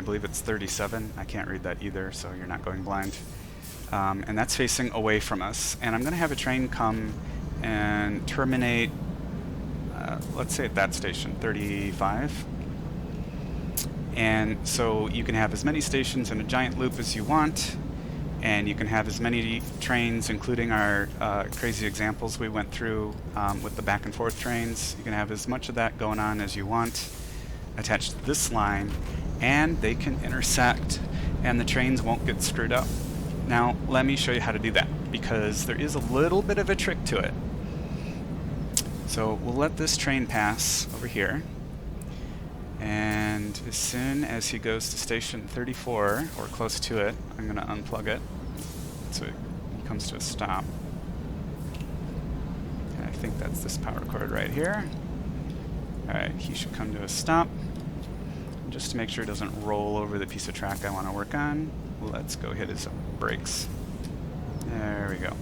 believe it's 37. I can't read that either, so you're not going blind. And that's facing away from us. And I'm going to have a train come and terminate, let's say at that station, 35. And so you can have as many stations in a giant loop as you want, and you can have as many trains, including our crazy examples we went through with the back and forth trains. You can have as much of that going on as you want attached to this line, and they can intersect and the trains won't get screwed up. Now let me show you how to do that, because there is a little bit of a trick to it. So we'll let this train pass over here, and as soon as he goes to station 34 or close to it, I'm going to unplug it so it comes to a stop. And I think that's this power cord right here. Alright, he should come to a stop. Just to make sure it doesn't roll over the piece of track I want to work on, let's go hit his brakes. There we go.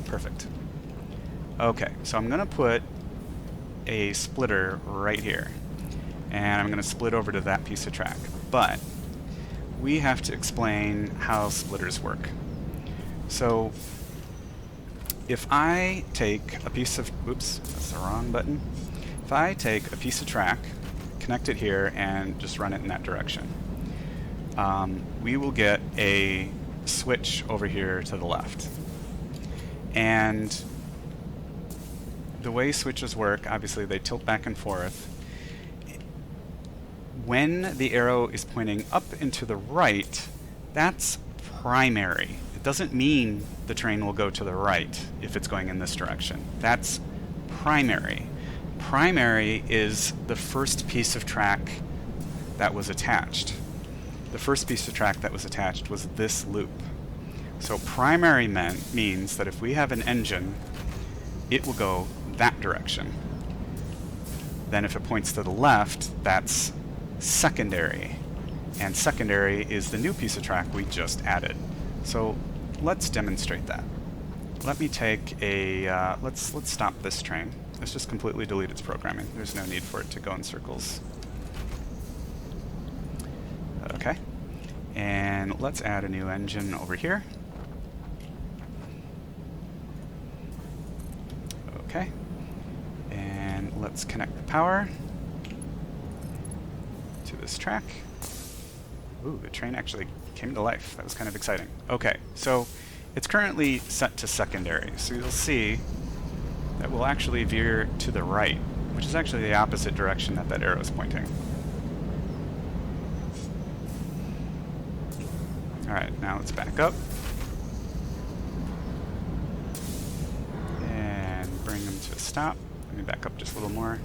Perfect. Okay, so I'm going to put a splitter right here. And I'm going to split over to that piece of track. But we have to explain how splitters work. So if I take a piece of... Oops, that's the wrong button. If I take a piece of track, connect it here, and just run it in that direction, we will get a switch over here to the left. And the way switches work, obviously they tilt back and forth. When the arrow is pointing up and to the right, that's primary. It doesn't mean the train will go to the right if it's going in this direction. That's primary. Primary is the first piece of track that was attached. The first piece of track that was attached was this loop. So primary means that if we have an engine, it will go that direction. Then if it points to the left, that's secondary. And secondary is the new piece of track we just added. So let's demonstrate that. Let me take a, let's stop this train. Let's just completely delete its programming. There's no need for it to go in circles. Okay. And let's add a new engine over here. Okay. And let's connect the power to this track. Ooh, the train actually came to life. That was kind of exciting. Okay, so it's currently set to secondary. So you'll see that we'll actually veer to the right, which is actually the opposite direction that that arrow is pointing. Alright, now let's back up. And bring them to a stop. Let me back up just a little more.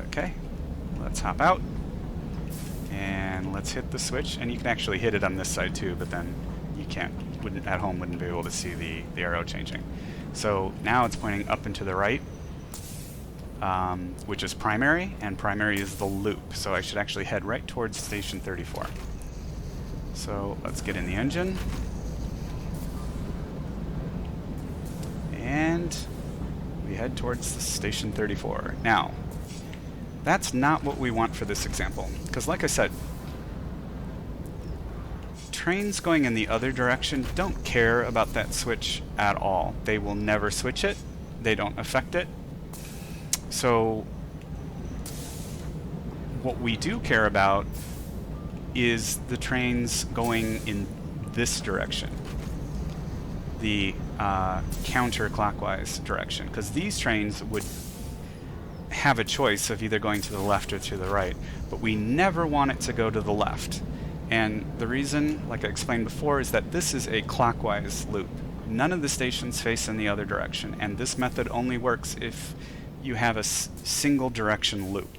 Okay, let's hop out. And let's hit the switch. And you can actually hit it on this side too, but then you can't, at home wouldn't be able to see the arrow changing. So now it's pointing up and to the right, which is primary, and primary is the loop. So I should actually head right towards station 34. So let's get in the engine. And we head towards the station 34. Now, that's not what we want for this example, because like I said, trains going in the other direction don't care about that switch at all. They will never switch it. They don't affect it. So what we do care about is the trains going in this direction, the counterclockwise direction, because these trains would have a choice of either going to the left or to the right, but we never want it to go to the left. And the reason, like I explained before, is that this is a clockwise loop. None of the stations face in the other direction, and this method only works if you have a single direction loop.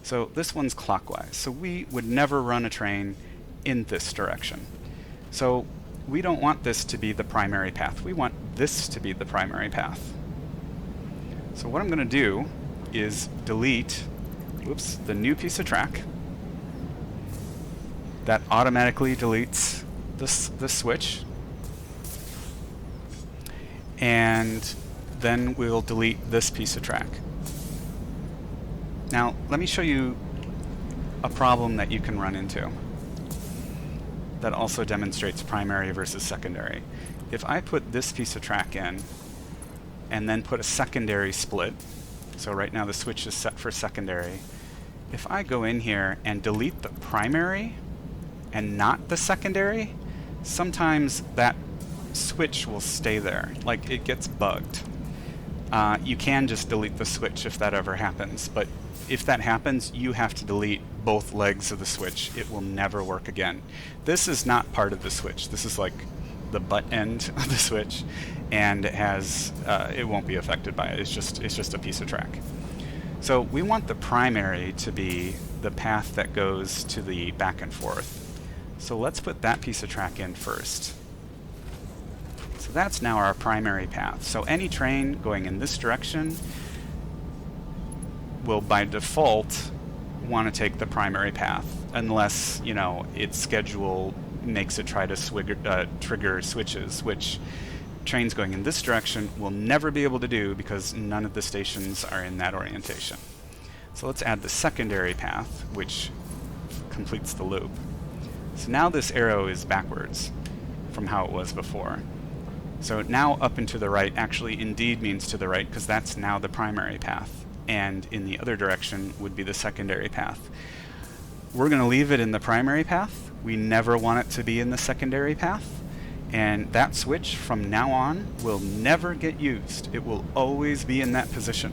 So this one's clockwise, so we would never run a train in this direction. So we don't want this to be the primary path. We want this to be the primary path. So what I'm going to do is delete, the new piece of track. That automatically deletes this switch. And then we'll delete this piece of track. Now, let me show you a problem that you can run into that also demonstrates primary versus secondary. If I put this piece of track in and then put a secondary split, so right now the switch is set for secondary, if I go in here and delete the primary and not the secondary, sometimes that switch will stay there, like it gets bugged. You can just delete the switch if that ever happens, but if that happens, you have to delete both legs of the switch. It will never work again. This is not part of the switch. This is like the butt end of the switch, and it has it won't be affected by it. It's just a piece of track. So we want the primary to be the path that goes to the back and forth. So let's put that piece of track in first. So that's now our primary path. So any train going in this direction will by default want to take the primary path, unless, you know, its schedule makes it try to trigger switches, which trains going in this direction will never be able to do because none of the stations are in that orientation. So let's add the secondary path, which completes the loop. So now this arrow is backwards from how it was before. So now up and to the right actually indeed means to the right, because that's now the primary path, and in the other direction would be the secondary path. We're going to leave it in the primary path. We never want it to be in the secondary path, and that switch from now on will never get used. It will always be in that position.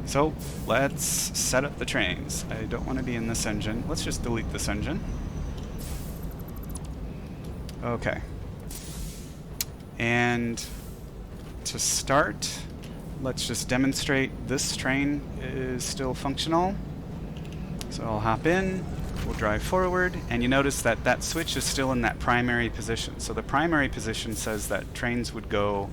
So let's set up the trains. I don't want to be in this engine. Let's just delete this engine. Okay. And to start, let's just demonstrate this train is still functional. So I'll hop in, we'll drive forward, and you notice that that switch is still in that primary position. So the primary position says that trains would go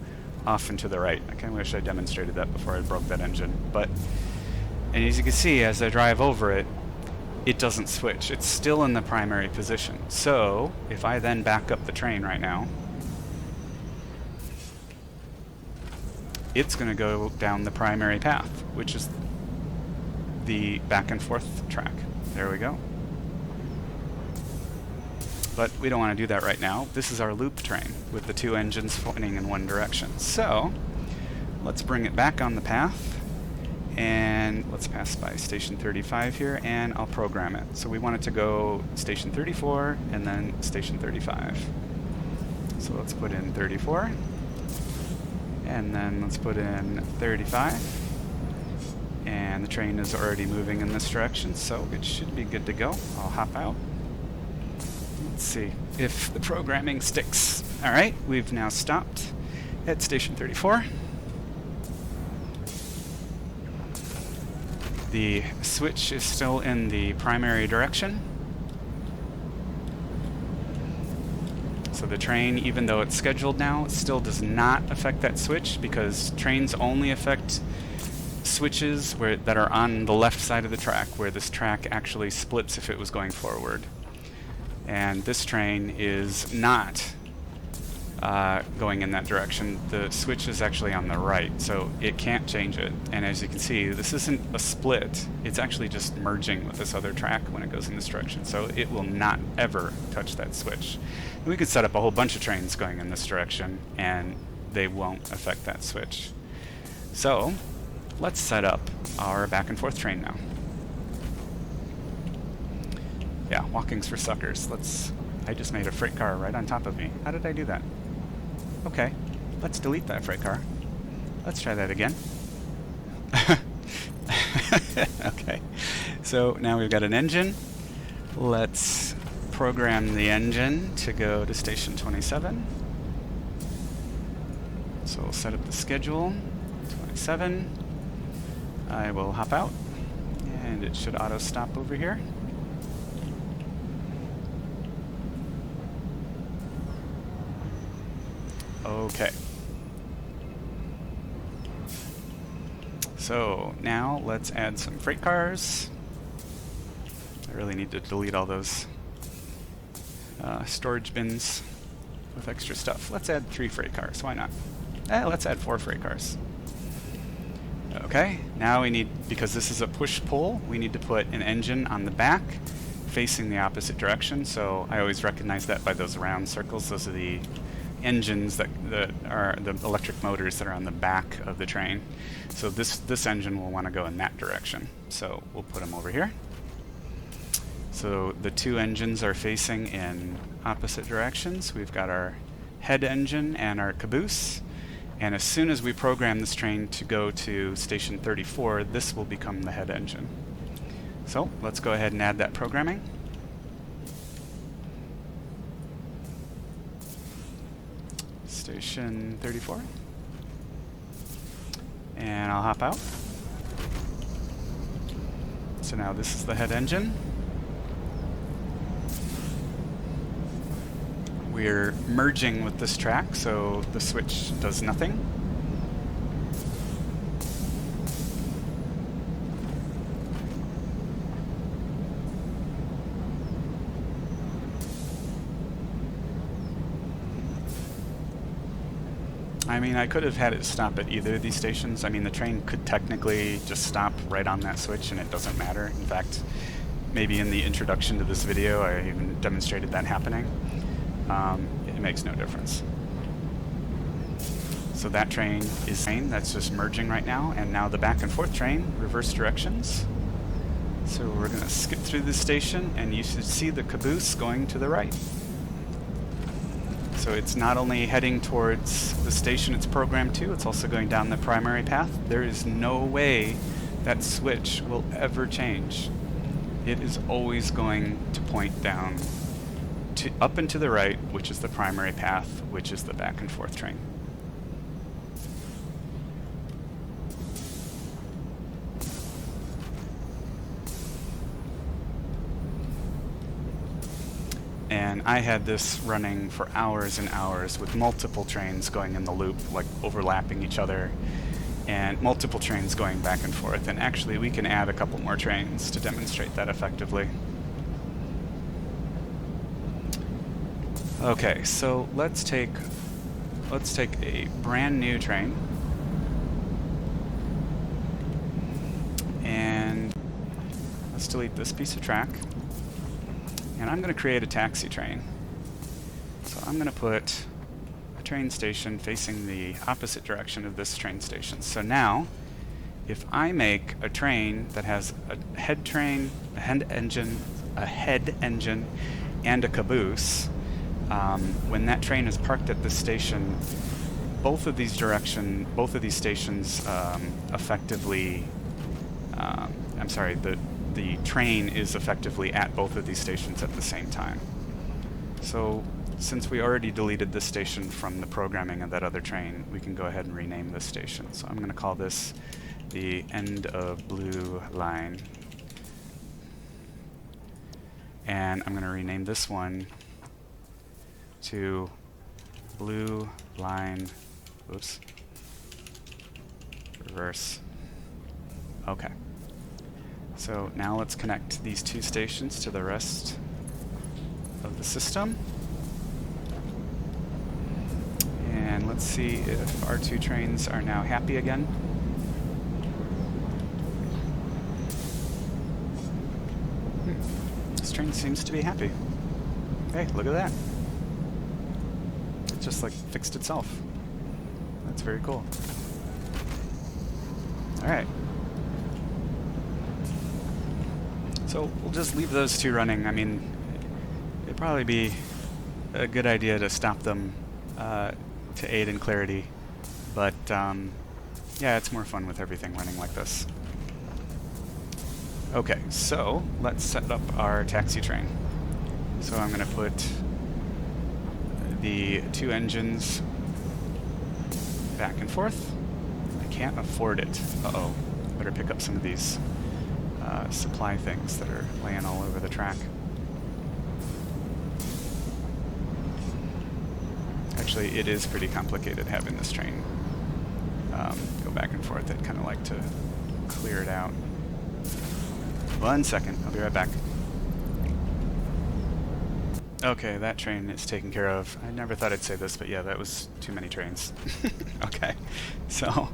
off and to the right. I kind of wish I demonstrated that before I broke that engine. And as you can see, as I drive over it, it doesn't switch. It's still in the primary position. So if I then back up the train right now, it's going to go down the primary path, which is the back and forth track. There we go. But we don't want to do that right now. This is our loop train with the two engines pointing in one direction. So let's bring it back on the path, and let's pass by station 35 here, and I'll program it. So we want it to go station 34 and then station 35. So let's put in 34. And then let's put in 35. And the train is already moving in this direction, so it should be good to go. I'll hop out. Let's see if the programming sticks. Alright, we've now stopped at station 34. The switch is still in the primary direction. So the train, even though it's scheduled now, still does not affect that switch, because trains only affect switches that are on the left side of the track, where this track actually splits if it was going forward. And this train is not going in that direction. The switch is actually on the right, so it can't change it. And as you can see, this isn't a split. It's actually just merging with this other track when it goes in this direction. So it will not ever touch that switch. And we could set up a whole bunch of trains going in this direction, and they won't affect that switch. So let's set up our back and forth train now. Yeah, walking's for suckers. I just made a freight car right on top of me. How did I do that? Okay, let's delete that freight car. Let's try that again. Okay, so now we've got an engine. Let's program the engine to go to station 27. So we'll set up the schedule, 27. I will hop out, and it should auto stop over here. Okay. So now let's add some freight cars. I really need to delete all those storage bins with extra stuff. Let's add 3 freight cars. Why not? Let's add 4 freight cars. Okay, now we need, because this is a push-pull, we need to put an engine on the back facing the opposite direction. So I always recognize that by those round circles. Those are the engines that are the electric motors that are on the back of the train. So this engine will want to go in that direction. So we'll put them over here. So the 2 engines are facing in opposite directions. We've got our head engine and our caboose. And as soon as we program this train to go to station 34, this will become the head engine. So let's go ahead and add that programming. Station 34. And I'll hop out. So now this is the head engine. We're merging with this track, so the switch does nothing. I mean, I could have had it stop at either of these stations. I mean, the train could technically just stop right on that switch and it doesn't matter. In fact, maybe in the introduction to this video, I even demonstrated that happening. It makes no difference. So that train is that's just merging right now, and now the back and forth train, reverse directions. So we're going to skip through this station, and you should see the caboose going to the right. So it's not only heading towards the station it's programmed to, it's also going down the primary path. There is no way that switch will ever change. It is always going to point down to up and to the right, which is the primary path, which is the back and forth train. And I had this running for hours and hours with multiple trains going in the loop, like overlapping each other, and multiple trains going back and forth. And actually, we can add a couple more trains to demonstrate that effectively. Okay, so let's take a brand new train, and let's delete this piece of track. And I'm going to create a taxi train. So I'm going to put a train station facing the opposite direction of this train station. So now, if I make a train that has a head train, a head engine, and a caboose, when that train is parked at this station, both of these stations effectively, the train is effectively at both of these stations at the same time. So since we already deleted this station from the programming of that other train, we can go ahead and rename this station. So I'm going to call this the end of blue line. And I'm going to rename this one to blue line, reverse. Okay. So now let's connect these two stations to the rest of the system. And let's see if our two trains are now happy again. This train seems to be happy. Hey, look at that. It just like fixed itself. That's very cool. Alright. So we'll just leave those two running. I mean, it'd probably be a good idea to stop them to aid in clarity. But yeah, it's more fun with everything running like this. Okay, so let's set up our taxi train. So I'm going to put the two engines back and forth. I can't afford it. Uh-oh. Better pick up some of these supply things that are laying all over the track. Actually, it is pretty complicated having this train go back and forth. I'd kind of like to clear it out. 1 second, I'll be right back. Okay, that train is taken care of. I never thought I'd say this, but yeah, that was too many trains. Okay, so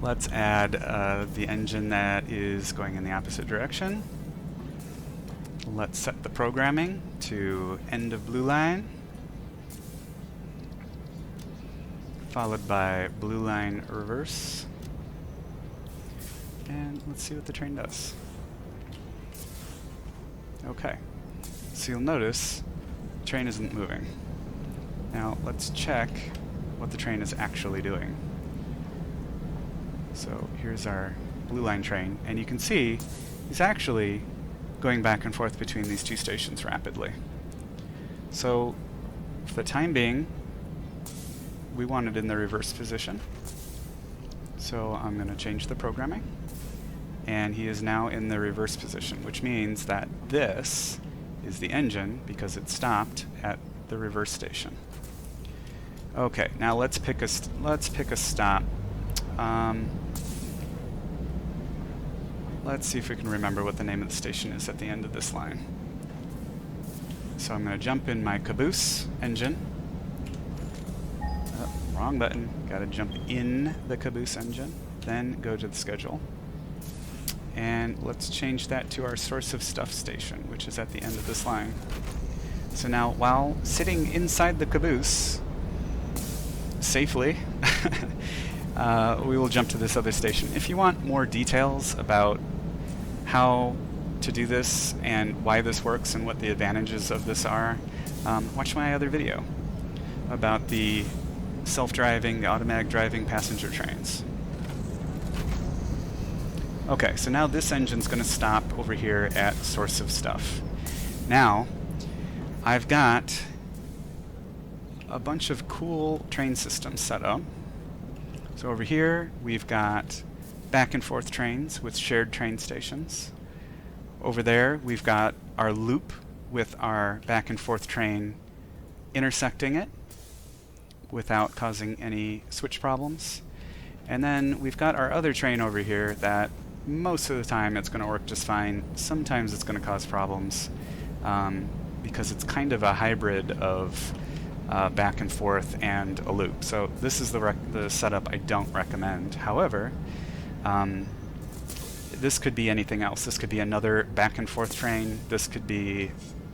let's add the engine that is going in the opposite direction. Let's set the programming to end of blue line, followed by blue line reverse. And let's see what the train does. Okay, so you'll notice the train isn't moving. Now let's check what the train is actually doing. So here's our blue line train, and you can see it's actually going back and forth between these two stations rapidly. So for the time being, we want it in the reverse position. So I'm going to change the programming. And he is now in the reverse position, which means that this is the engine because it stopped at the reverse station. Okay, now let's pick a stop. Let's see if we can remember what the name of the station is at the end of this line. So I'm going to jump in my caboose engine. Wrong button. Gotta jump in the caboose engine, then go to the schedule. And let's change that to our source of stuff station, which is at the end of this line. So now, while sitting inside the caboose, safely, we will jump to this other station. If you want more details about how to do this and why this works and what the advantages of this are, watch my other video about the self-driving, the automatic driving passenger trains. Okay, so now this engine's going to stop over here at source of stuff. Now, I've got a bunch of cool train systems set up. So over here, we've got back and forth trains with shared train stations. Over there, we've got our loop with our back and forth train intersecting it without causing any switch problems. And then we've got our other train over here that most of the time it's going to work just fine. Sometimes it's going to cause problems because it's kind of a hybrid of back and forth and a loop. So this is the setup I don't recommend. However, this could be anything else. This could be another back and forth train. This could be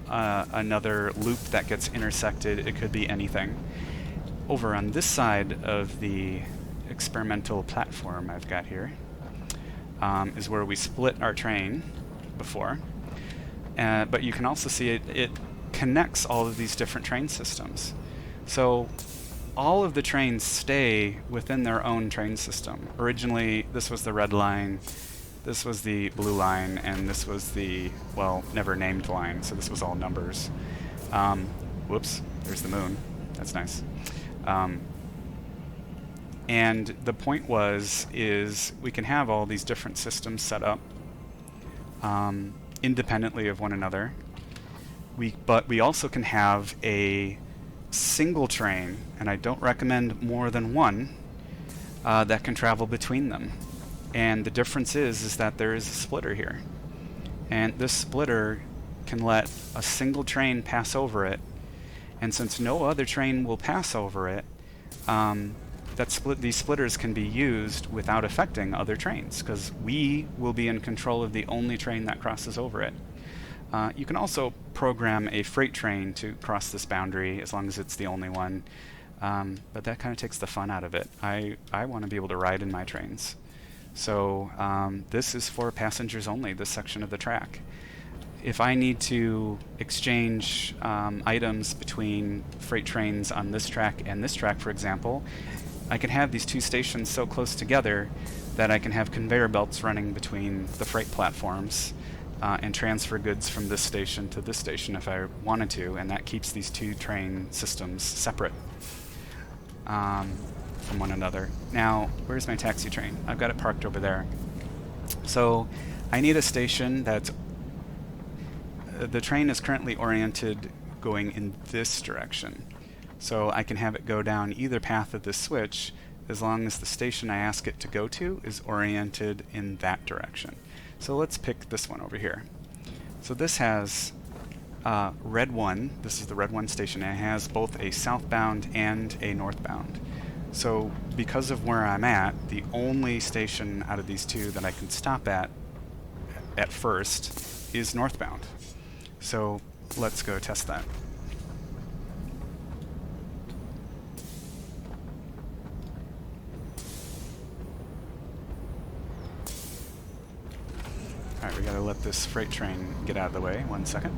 another loop that gets intersected. It could be anything. Over on this side of the experimental platform I've got here is where we split our train before. But you can also see it connects all of these different train systems. So all of the trains stay within their own train system. Originally, this was the red line, this was the blue line, and this was the, well, never named line, so this was all numbers. Whoops, there's the moon. That's nice. And the point is we can have all these different systems set up independently of one another. But we also can have a single train, and I don't recommend more than one, that can travel between them. And the difference is that there is a splitter here. And this splitter can let a single train pass over it, and since no other train will pass over it, these splitters can be used without affecting other trains, because we will be in control of the only train that crosses over it. You can also program a freight train to cross this boundary as long as it's the only one, but that kind of takes the fun out of it. I want to be able to ride in my trains. So this is for passengers only, this section of the track. If I need to exchange items between freight trains on this track and this track, for example, I can have these two stations so close together that I can have conveyor belts running between the freight platforms and transfer goods from this station to this station if I wanted to, and that keeps these two train systems separate from one another. Now, where's my taxi train? I've got it parked over there. So I need a station that's... the train is currently oriented going in this direction. So I can have it go down either path of this switch as long as the station I ask it to go to is oriented in that direction. So let's pick this one over here. So this has red 1. This is the red 1 station, and it has both a southbound and a northbound. So because of where I'm at, the only station out of these two that I can stop at first is northbound. So let's go test that. Alright, we gotta let this freight train get out of the way. 1 second.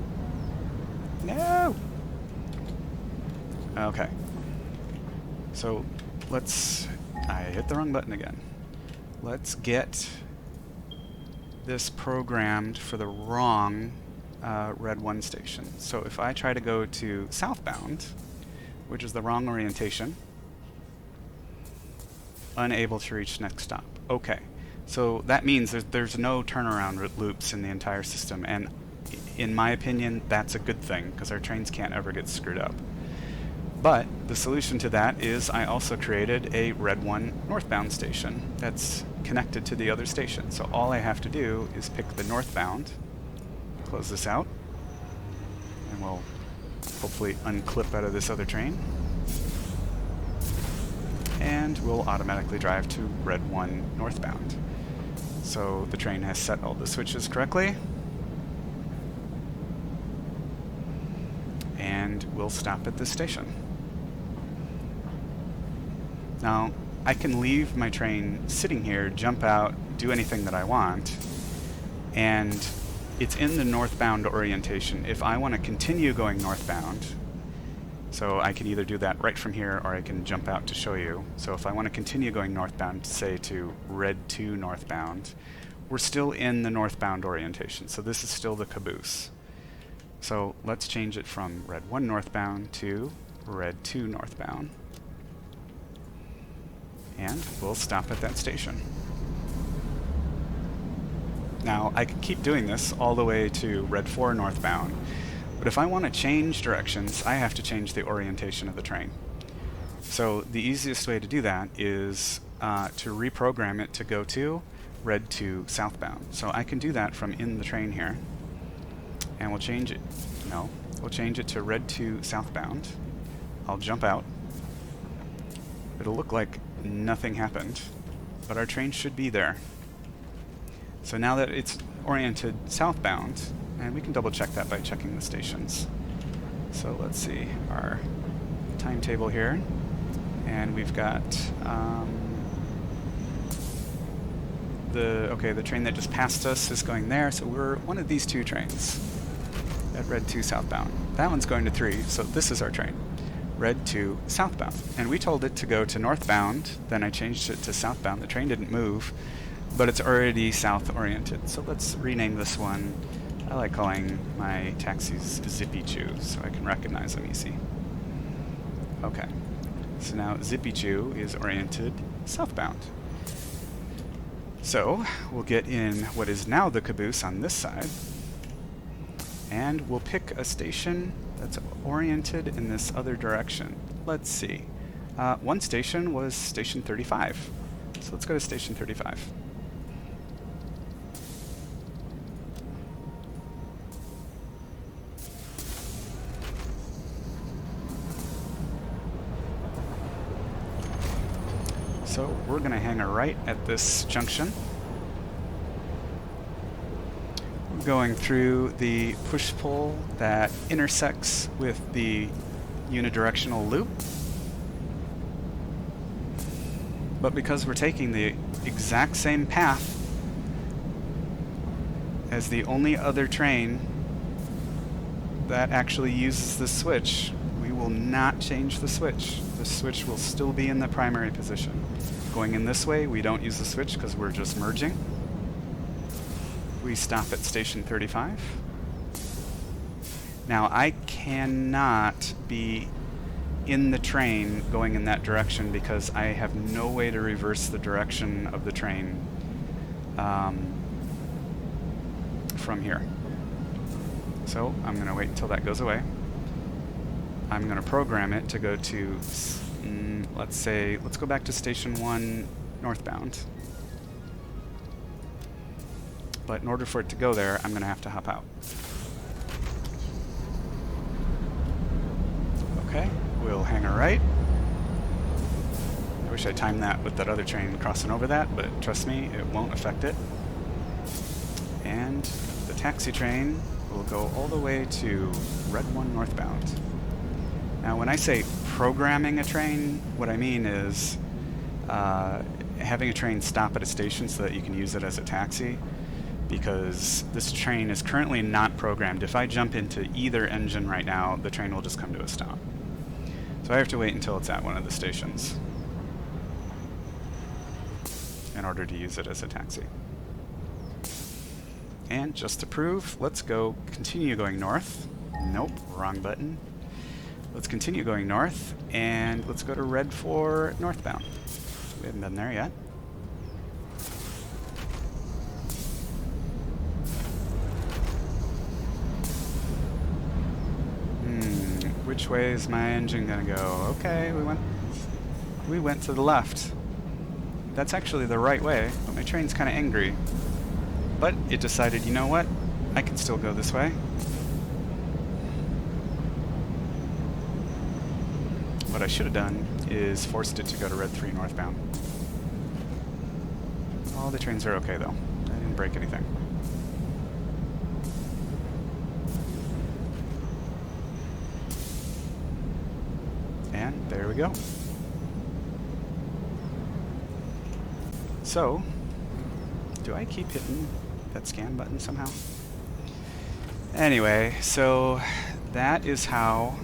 No! Okay. So let's... I hit the wrong button again. Let's get this programmed for the wrong red 1 station. So if I try to go to southbound, which is the wrong orientation, unable to reach next stop. Okay. So that means there's no turnaround loops in the entire system, and in my opinion, that's a good thing, because our trains can't ever get screwed up. But the solution to that is I also created a red 1 northbound station that's connected to the other station. So all I have to do is pick the northbound, close this out, and we'll hopefully unclip out of this other train. and we'll automatically drive to red 1 northbound. So the train has set all the switches correctly, and we'll stop at this station. Now, I can leave my train sitting here, jump out, do anything that I want, and it's in the northbound orientation. If I want to continue going northbound, so I can either do that right from here or I can jump out to show you. So if I want to continue going northbound, say to red 2 northbound, we're still in the northbound orientation. So this is still the caboose. So let's change it from red 1 northbound to red 2 northbound. And we'll stop at that station. Now, I can keep doing this all the way to red 4 northbound, but if I want to change directions, I have to change the orientation of the train. So the easiest way to do that is to reprogram it to go to red 2 southbound. So I can do that from in the train here, and we'll change it. No, we'll change it to red 2 southbound. I'll jump out. It'll look like nothing happened, but our train should be there. So now that it's oriented southbound, and we can double check that by checking the stations. So let's see our timetable here, and we've got the train that just passed us is going there, so we're one of these 2 trains at red 2 southbound. That one's going to 3, so this is our train, red 2 southbound. And we told it to go to northbound, then I changed it to southbound. The train didn't move, but it's already south oriented. So let's rename this one. I like calling my taxis Zippy Chew, so I can recognize them easy. Okay, so now Zippy Chew is oriented southbound. So we'll get in what is now the caboose on this side, and we'll pick a station that's oriented in this other direction. Let's see. One station was station 35. So let's go to station 35. So we're going to hang a right at this junction. We're going through the push-pull that intersects with the unidirectional loop. But because we're taking the exact same path as the only other train that actually uses the switch, we will not change the switch. The switch will still be in the primary position. Going in this way, we don't use the switch because we're just merging. We stop at station 35. Now, I cannot be in the train going in that direction because I have no way to reverse the direction of the train from here. So I'm going to wait until that goes away. I'm going to program it to go to, let's go back to station 1 northbound. But in order for it to go there, I'm going to have to hop out. Okay, we'll hang a right. I wish I timed that with that other train crossing over that, but trust me, it won't affect it. And the taxi train will go all the way to red 1 northbound. Now, when I say programming a train, what I mean is having a train stop at a station so that you can use it as a taxi, because this train is currently not programmed. If I jump into either engine right now, the train will just come to a stop. So I have to wait until it's at one of the stations in order to use it as a taxi. And just to prove, let's go continue going north. Nope, wrong button. Let's continue going north, and let's go to red 4 northbound. We haven't been there yet. Which way is my engine gonna go? Okay, we went to the left. That's actually the right way, but my train's kind of angry. But it decided, you know what? I can still go this way. What I should have done is forced it to go to red 3 northbound. All the trains are okay though. I didn't break anything. And there we go. So, do I keep hitting that scan button somehow? Anyway, so that is how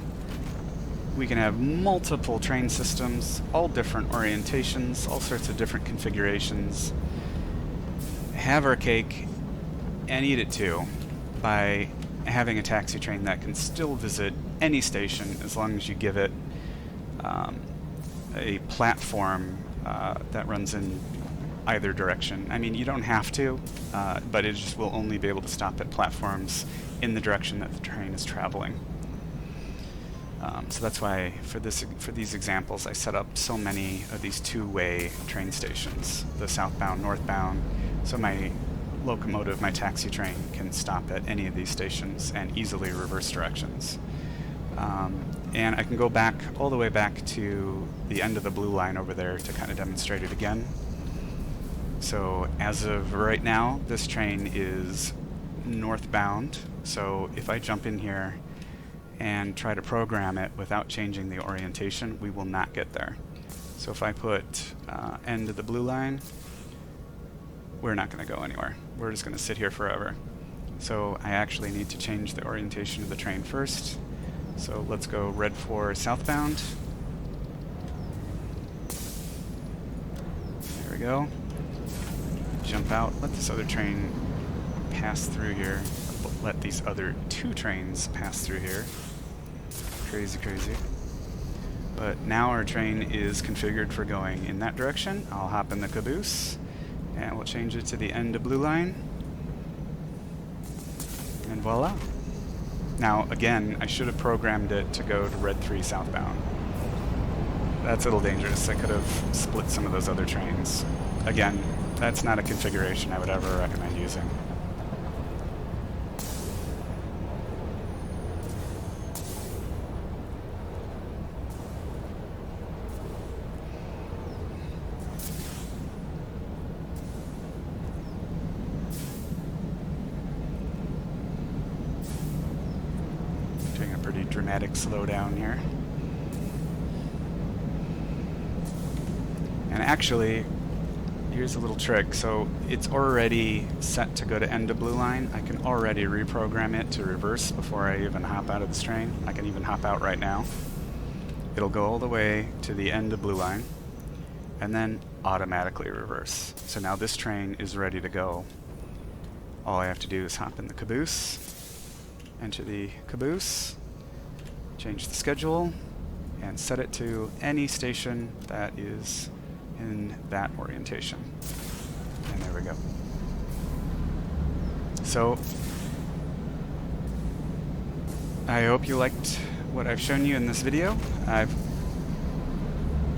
we can have multiple train systems, all different orientations, all sorts of different configurations, have our cake and eat it too by having a taxi train that can still visit any station as long as you give it a platform that runs in either direction. I mean, you don't have to, but it just will only be able to stop at platforms in the direction that the train is traveling. So that's why for these examples I set up so many of these two-way train stations, the southbound, northbound, so my locomotive, my taxi train, can stop at any of these stations and easily reverse directions. And I can go back, all the way back to the end of the blue line over there to kind of demonstrate it again. So as of right now, this train is northbound, so if I jump in here and try to program it without changing the orientation, we will not get there. So if I put end of the blue line, we're not going to go anywhere. We're just going to sit here forever. So I actually need to change the orientation of the train first. So let's go red 4 southbound. There we go. Jump out, let this other train pass through here. Let these other two trains pass through here. Crazy, crazy. But now our train is configured for going in that direction. I'll hop in the caboose, and we'll change it to the end of blue line. And voila. Now, again, I should have programmed it to go to red 3 southbound. That's a little dangerous. I could have split some of those other trains. Again, that's not a configuration I would ever recommend using. Doing a pretty dramatic slowdown here. And actually, here's a little trick. So it's already set to go to end of blue line. I can already reprogram it to reverse before I even hop out of this train. I can even hop out right now. It'll go all the way to the end of blue line and then automatically reverse. So now this train is ready to go. All I have to do is hop in the caboose, enter the caboose, change the schedule, and set it to any station that is in that orientation. And there we go. So I hope you liked what I've shown you in this video. I've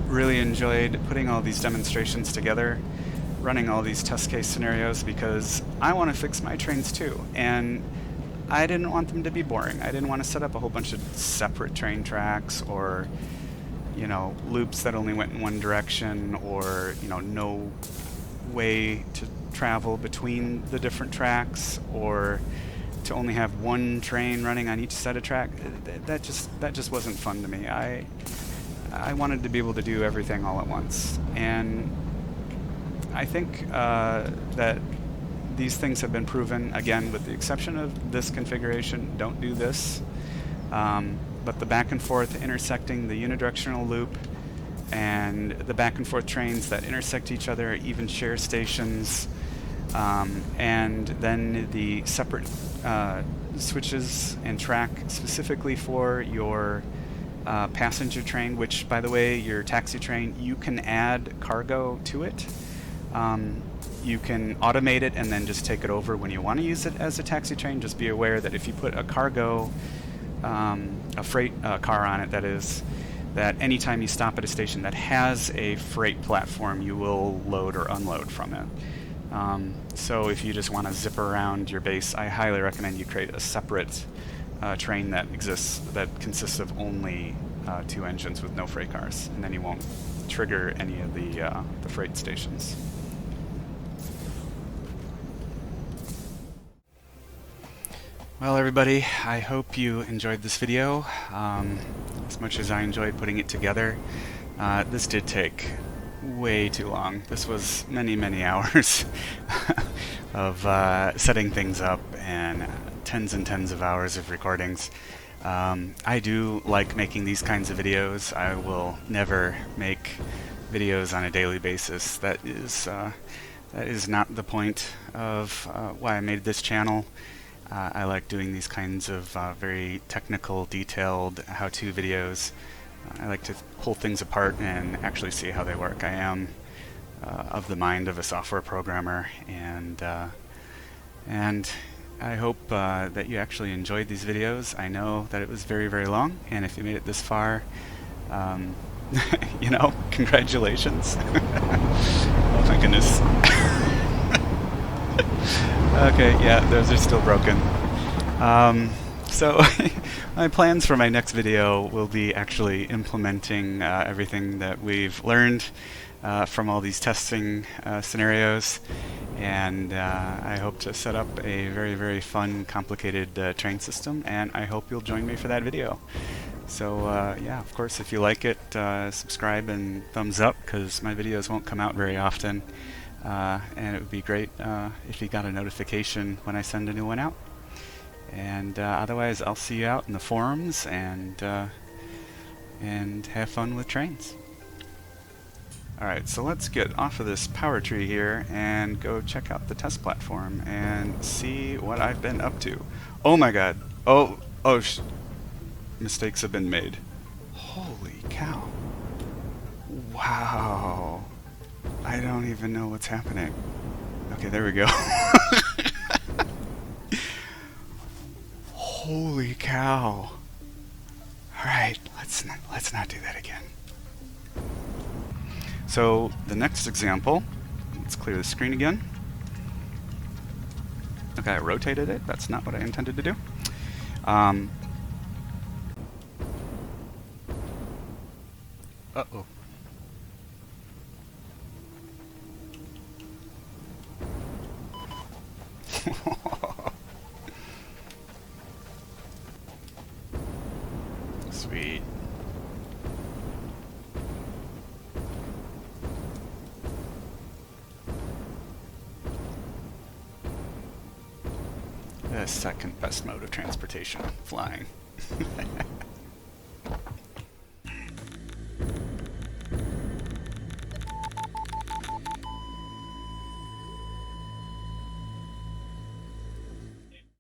really enjoyed putting all these demonstrations together, running all these test case scenarios, because I want to fix my trains too, and I didn't want them to be boring. I didn't want to set up a whole bunch of separate train tracks, or loops that only went in one direction, or no way to travel between the different tracks, or to only have one train running on each set of track. That just wasn't fun to me. I wanted to be able to do everything all at once, and I think that these things have been proven, again, with the exception of this configuration. Don't do this. But the back and forth intersecting the unidirectional loop, and the back and forth trains that intersect each other, even share stations, and then the separate switches and track specifically for your passenger train, which, by the way, your taxi train, you can add cargo to it. You can automate it and then just take it over when you want to use it as a taxi train. Just be aware that if you put a cargo, a freight car on it, that is, that anytime you stop at a station that has a freight platform, you will load or unload from it. So if you just want to zip around your base, I highly recommend you create a separate train that consists of only two engines with no freight cars, and then you won't trigger any of the freight stations. Well, everybody, I hope you enjoyed this video as much as I enjoyed putting it together. This did take way too long. This was many hours of setting things up and tens and tens of hours of recordings. I do like making these kinds of videos. I will never make videos on a daily basis. That is not the point of why I made this channel. I like doing these kinds of very technical, detailed how-to videos. I like to pull things apart and actually see how they work. I am of the mind of a software programmer, and I hope that you actually enjoyed these videos. I know that it was very long, and if you made it this far, you know, congratulations. Oh my goodness. Okay, yeah, those are still broken. So my plans for my next video will be actually implementing everything that we've learned from all these testing scenarios, and I hope to set up a very fun, complicated train system, and I hope you'll join me for that video. So yeah, of course, if you like it, subscribe and thumbs up, because my videos won't come out very often, and it would be great if you got a notification when I send a new one out. And otherwise, I'll see you out in the forums, and have fun with trains. Alright, so let's get off of this power tree here and go check out the test platform and see what I've been up to. Oh my god. Mistakes have been made. Holy cow. Wow. I don't even know what's happening. Okay, there we go. Holy cow. Alright, let's not do that again. So the next example, let's clear the screen again. Okay, I rotated it. That's not what I intended to do. Uh-oh. Sweet. The second best mode of transportation, flying.